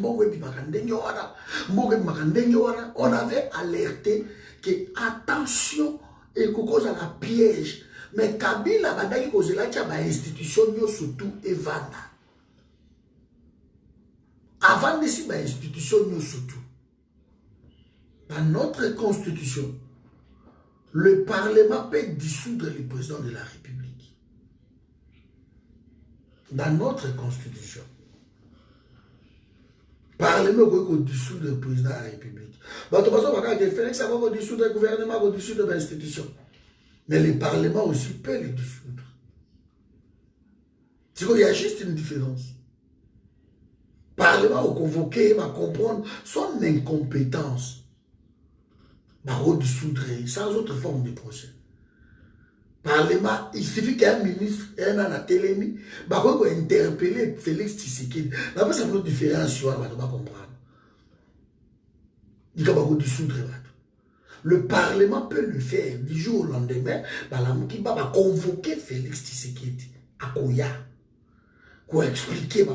on avait alerté que attention et cause à la piège. Mais Kabila bandaki kozela tia ba institution surtout evanda. Avant d'ici ba institution surtout. Dans notre constitution, le Parlement peut dissoudre le président de la République. Dans notre constitution, le Parlement peut dissoudre le président de la République. Donc, de toute façon, Félix va dissoudre le gouvernement, va dissoudre l'institution. Mais le Parlement aussi peut les dissoudre. Il y a juste une différence. Le Parlement va convoquer, va comprendre son incompétence. Va dissoudre sans autre forme de procès. Parlement, il suffit qu'un ministre, un an à télémi, va interpeller Félix Tshisekedi. Là, ça fait une différence, on va comprendre. Il va dissoudre. Le Parlement peut le faire du jour au lendemain. Il va convoquer Félix Tshisekedi à Koya pour expliquer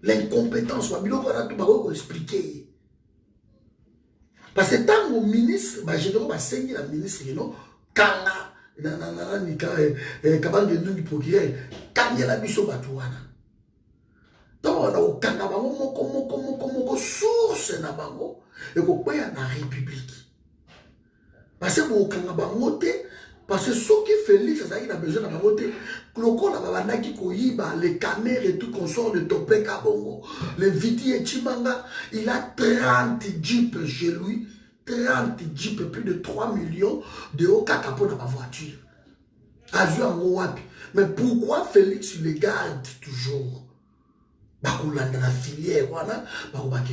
l'incompétence. Il va expliquer. Parce que tant que ministre, je dois enseigner la ministre, Kanga, Kabangé procureur, Kanga la biso batouana. Donc, on a au Kanga comme source na bango et qu'on paye na République. Parce que au Kanga bango parce que ceux qui Félix a besoin de bango le col a babandaki koyiba les caméras et tout consort de Topeka Bongo, les Viti et Chimanga, il a 30 jeeps chez lui, 30 jeeps, plus de 3 millions de hauts cacapo dans ma voiture. Mais pourquoi Félix le garde toujours? Bakulanda la filière, voilà,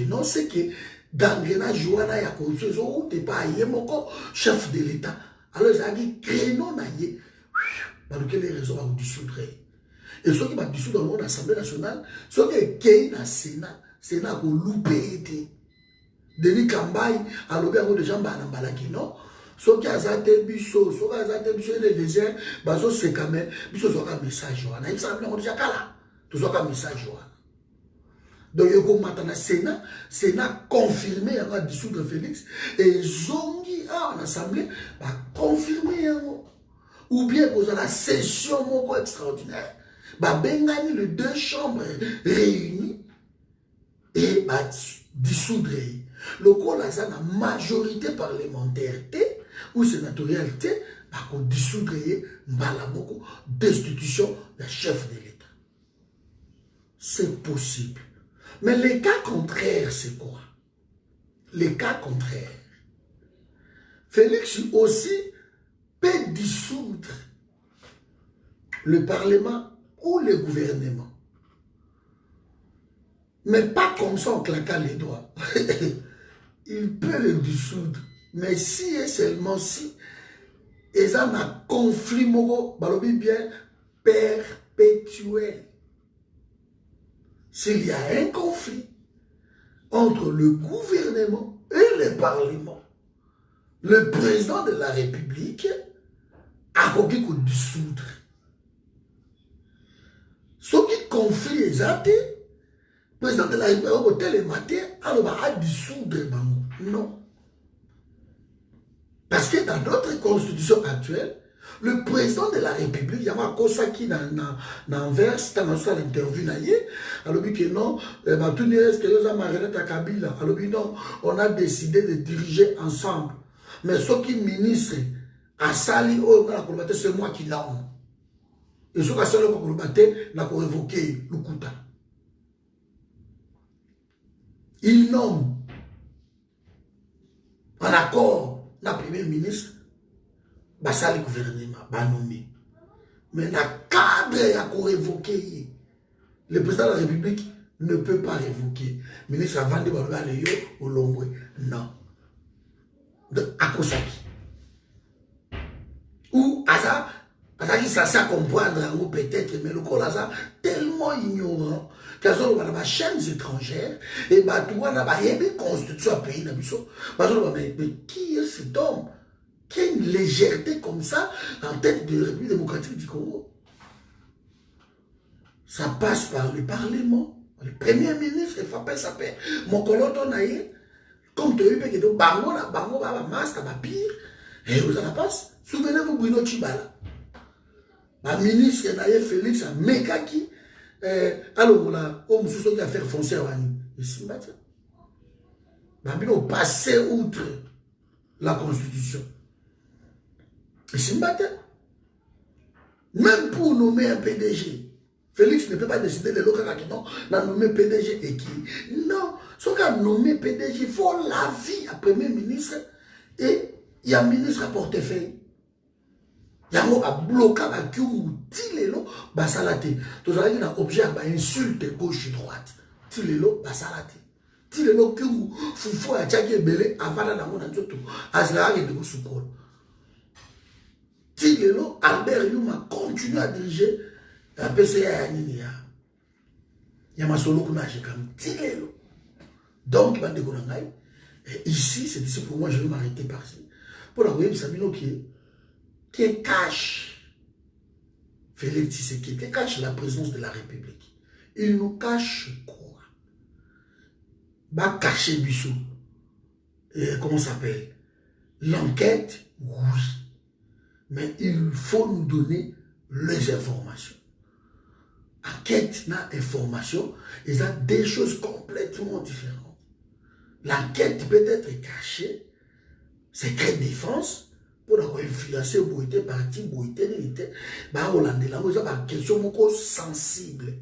non, c'est que d'engrenage, voilà, il y a quelque chose, où t'es pas yémoko, chef de l'État. Alors, ça dit, créneau, naïe, parce que les raisons vont dissoudre. Et ceux qui vont dissoudre dans l'Assemblée nationale, ceux qui sont dans le Sénat, Sénat a loupé. Denis Kambaï, a loupé des gens dans Balaki, non? Ceux qui ont été biso, ceux qui ont été biso, les déserts, baso c'est quand même, biso sont un message, il s'appelle déjà là, tout ça un message. Donc, il y a un Sénat, Sénat confirmé, il va dissoudre Félix, et Zongi, en Assemblée, va confirmer. Ou bien, vous avez la session extraordinaire, va bengani les deux chambres réunies, et va dissoudre. Le coup, là, ça, la majorité parlementaire, ou sénatoriale, va dissoudre, va beaucoup d'institutions, le chef de l'État. C'est possible. Mais les cas contraires, c'est quoi? Les cas contraires. Félix aussi peut dissoudre le Parlement ou le gouvernement. Mais pas comme ça en claquant les doigts. Il peut le dissoudre. Mais si et seulement si, ils ont un conflit bien perpétuel. S'il y a un conflit entre le gouvernement et le Parlement, le président de la République a compris qu'on dissoudre. Ce qui conflit les athées, le président de la République a le matin, alors a dissoudre. Non. Parce que dans notre constitution actuelle, le président de la République, il y a un cosa qui dans vers, dans l'interview, alors que non, on a décidé de diriger ensemble. Mais ceux qui ministres à Sali, c'est moi qui nomme. Et ceux qui sont révoqué le Kouta. Il nomme en accord le premier ministre. Le gouvernement va nommer. Mais le cadre a révoqué. Le président de la République ne peut pas révoquer. Le ministre a vendu au Longwe. Non. À Kosaki. Ou à ça, ça comprendre peut-être, mais le col a tellement ignorant qu'ils ont des chaînes étrangères et ils ont une constitution pays. Mais qui est cet homme? Qui a une légèreté comme ça en tête de la République démocratique du Congo? Ça passe par le Parlement. Le Premier ministre, il faut pas s'appeler. Mon coloton naïe, Comme tu as eu que bango na bango ba master ba pire et vous en passe. Souvenez-vous Bruno Chibala. Ma ministre Naye Félix a mekaki alors là on sous qui a faire foncière wani. Ici matin. Babino passer outre la constitution. Ici matin. Même pour nommer un PDG, Félix ne peut pas décider de l'autre qui non, nommer PDG et qui. Non, ce qu'on a nommé PDG, il faut l'avis à Premier ministre et il y a un ministre à portefeuille. Il y a un bloqué qui a dit basalate. Tout ça, il y a un objet à insulte gauche et droite. Tilelo basalate. Tilelo qui foufou à tchaki belé avant d'avoir un tout. Azla et de soukol. Tilelo, Albert Youma continue à diriger la PCA à Ninia. Il y a ma solo qu'on a comme Tilelo. Donc, ici, c'est ici pour moi, je vais m'arrêter par ici. Pour la voyer, Sabino qui cache Félix Tshisekedi, qui cache la présence de la République. Il nous cache quoi? Bah, cacher Bissou. Comment ça s'appelle? L'enquête, oui. Mais il faut nous donner les informations. Enquête, na information, ils ont des choses complètement différentes. L'enquête peut être cachée, secret défense, pour avoir influencé Boïté, parti Boïté, bah, Hollandais, là, vous avez une question beaucoup sensible.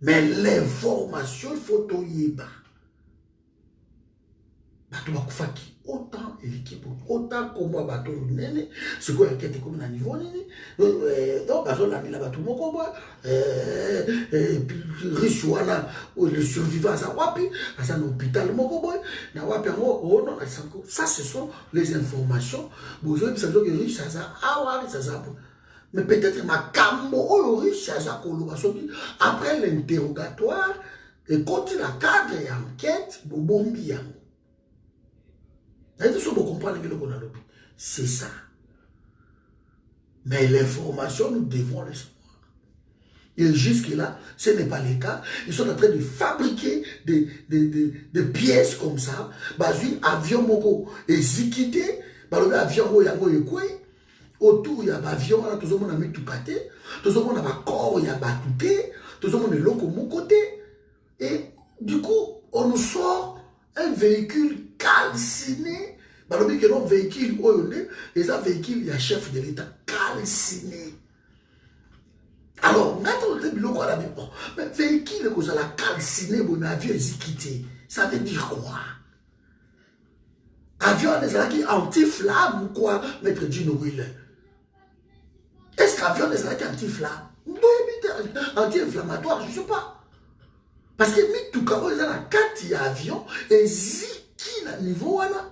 Mais l'information, il faut tout y être. Autant l'équipe, autant comme moi, bateau, c'est quoi l'enquête comme à niveau, donc, bateau, la mine, bateau, mon combat, Richouana, le survivant à sa wapi, à son hôpital, mon combat, na wapi, oh non, ça, ce sont les informations, vous avez besoin que riche, ça, ça, mais peut-être ma cambo, riche, ça, après l'interrogatoire, et quand il a cadre et enquête, bobombi, c'est ça. Mais l'information, nous devons le savoir. Et jusque-là, ce n'est pas le cas. Ils sont en train de fabriquer des pièces comme ça. Basui, avion moko, et zikité, balobi avion yango yekwe. Autour, il y a un avion, tout le monde a mis tout pâté. Tout le monde a un corps, il y a batouté. Tout le monde est loco mon côté. Et du coup, on nous sort un véhicule calciné. Balobi que non véhicule les véhicules il y a chef de l'État calciné. Alors maintenant le biloko à la maison. Mais véhicule que ça la calciné bon avion quitté. Ça veut dire quoi? Avion des anti-flamme ou quoi, maître Gino Wheeler? Est-ce qu'avion des anti-flamme? Anti-inflammatoire, je ne sais pas. Parce que tout cas, ils ont la 4 avions et ziki na niveau là.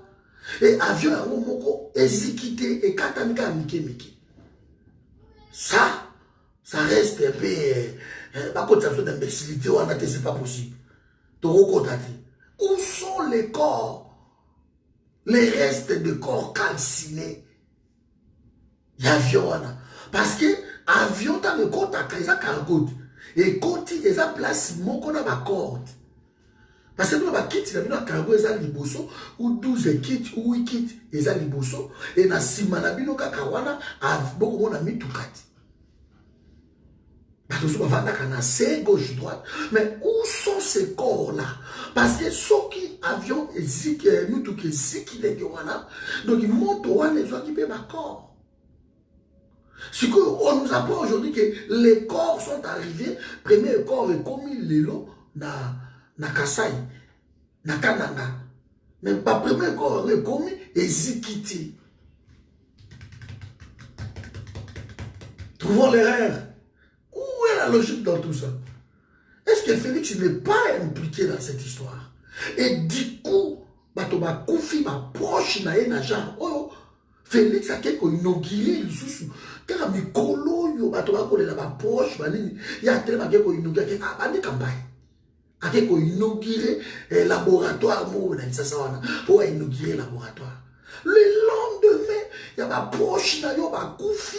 Et avion à moko et zikité et katanika miki. Ça reste un peu par contre ça fait d'imbécilité ou c'est pas possible. Où sont les corps? Les restes de corps calcinés. L'avion parce que avion t'as le compte à ça cargo. Et quand il y a place, mon qu'on a ma corde. Parce que nous avons kit, il y a un cargo, il y a liboso, ou 12 kits, ou 8 kits, il y a liboso, et na simanabino kakawana, a beaucoup on a mis tout kat. Parce que nous avons c'est gauche droite. Mais où sont ces corps-là? Parce que ceux qui avions, nous tous qui ziki donc ils montent au one, ils ont qui ma corps. Ce qu'on nous apprend aujourd'hui que les corps sont arrivés, premier corps est commis l'élo na Kasai, na Kananga. Mais pas premier corps est commis Ezikiti. Trouvons l'erreur. Où est la logique dans tout ça? Est-ce que Félix n'est pas impliqué dans cette histoire? Et du coup, Batoba Koufi, ma proche, na genre, oh, Félix a quelque inauguré le sous. Car mes colo, yo, Batoba Kole la proche, il y a tellement quelque inauguré, ah, bande campagne. A quelque inauguré laboratoire, pour inaugurer laboratoire. Le lendemain, il y a ma proche, na yo, ma Koufi.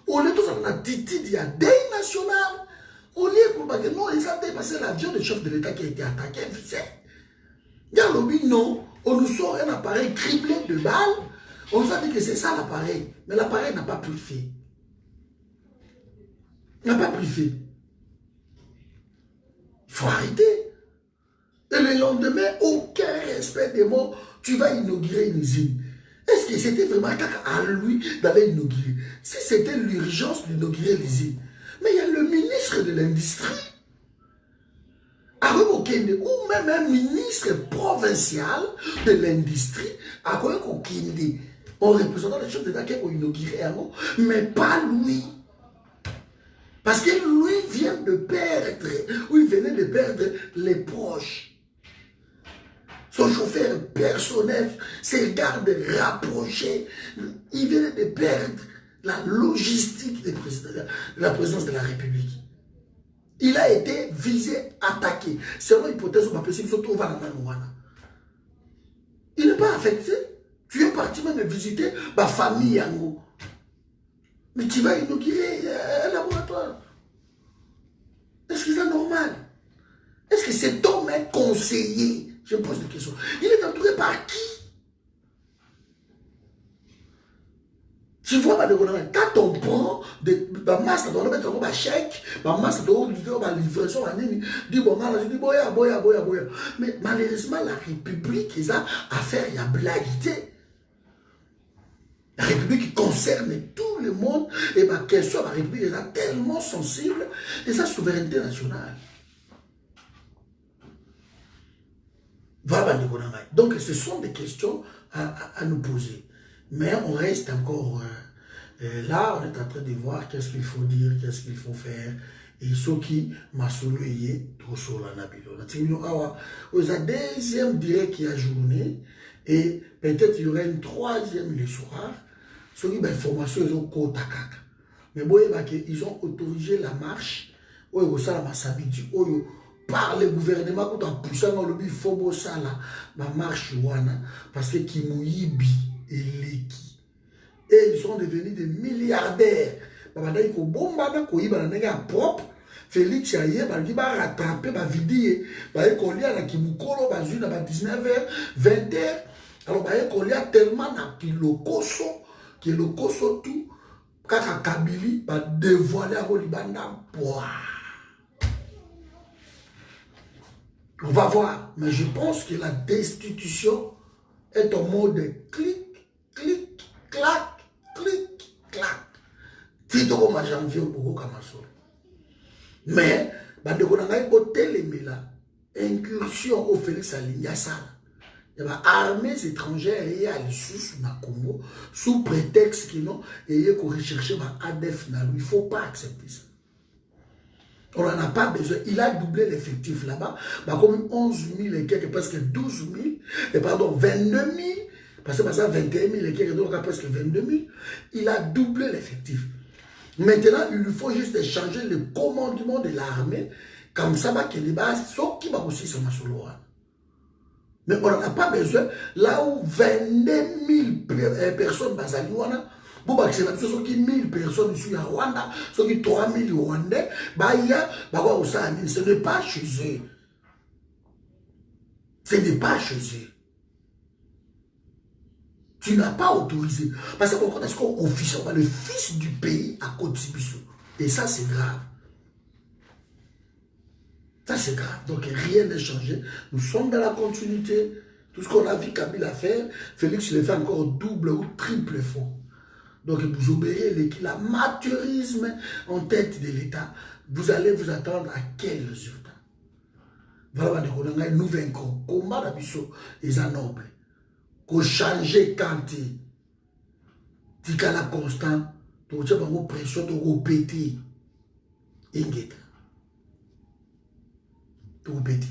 Au lieu de tout ça, on a Titi, il y a des nationales. Au lieu de non, ils ont dépassé l'avion du chef de l'État qui a été attaqué, il y a lobby, non. On nous sort un appareil criblé de balles. On nous a dit que c'est ça l'appareil. Mais l'appareil n'a pas pris feu. N'a pas pris feu. Il faut arrêter. Et le lendemain, aucun respect des mots, tu vas inaugurer une usine. Est-ce que c'était vraiment à lui d'aller inaugurer? Si c'était l'urgence d'inaugurer l'usine. Mais il y a le ministre de l'Industrie, ou même un ministre provincial de l'Industrie, en représentant les chefs d'État qui ont inauguré, mais pas lui. Parce que lui vient de perdre, ou il venait de perdre les proches. Son chauffeur personnel, ses gardes rapprochés, il venait de perdre la logistique de la présidence de la République. Il a été visé, attaqué. Selon l'hypothèse, on peut se trouver dans la Nouana. Il n'est pas affecté. Tu es parti même visiter ma famille Yango. Mais tu vas inaugurer un laboratoire. Est-ce que c'est normal? Est-ce que cet homme est conseiller? Je me pose des questions. Il est entouré par qui? Tu vois, quand on prend ma masse, on va mettre un chèque, ma masse, on va faire ma livraison, on dit, bon, je dis, boya. Mais malheureusement, la République, ils ont affaire, il y a blaguité. La République qui concerne tout le monde, et ma question, la République est tellement sensible, et sa souveraineté nationale. Voilà, donc ce sont des questions à nous poser. Mais on reste encore là, on est en train de voir qu'est-ce qu'il faut dire, qu'est-ce qu'il faut faire. Et ceux qui m'ont soulevé, trop sur la nabilo. On a deuxième direct qui a journée, et peut-être il y aura une troisième le soir. Ceux qui ont information, ils ont côté caca. Mais bon, ils ont autorisé la marche, par le gouvernement qui a poussé dans le but, il faut ça la marche parce que Kimouibi et Leki. Et ils sont devenus des milliardaires. Félix Aye, il va rattraper, il va vider, il va coller Kimukolo, il va 19h, 20h. Alors, il va coller tellement que le Koso tout, quand Kabili va dévoiler à Bolibanda. On va voir, mais je pense que la destitution est en mode clic, clic, clac, clic, clac. Si tu as janvier au Bogo Kamaso. Mais, il y a incursion au Félix Alignassa. Il y a armées étrangères et à l'issue na Congo sous prétexte qu'ils n'ont et qu'on recherche ADF. Il ne faut pas accepter ça. On n'en a pas besoin. Il a doublé l'effectif là-bas. Comme 11 000 et quelques, presque 12 000. Et pardon, 22 000. Parce que 21 000 et quelques, donc presque 22 000. Il a doublé l'effectif. Maintenant, il lui faut juste changer le commandement de l'armée. Comme ça, que les bases, sauf qui va aussi sur ma solo. Mais on n'en a pas besoin. Là où 22 000 personnes basent bon, c'est la chose qui 1000 personnes ici à Rwanda, ceux qui 3000 Rwandais, ce n'est pas chez eux. Ce n'est pas chez eux. Tu n'as pas autorisé. Parce que quand est-ce qu'on officie, le fils du pays à Côte-Bissau. Et ça, c'est grave. Ça, c'est grave. Donc, rien n'est changé. Nous sommes dans la continuité. Tout ce qu'on a vu Kabila faire, Félix le fait encore double ou triple fois. Donc, vous obéirez l'amateurisme en tête de l'État. Vous allez vous attendre à quel résultat? Voilà, nous vaincrons. Comment la biso est noble? Qu'on change quand tu as la constante, tu as une pression, tu as répété. Tu répété.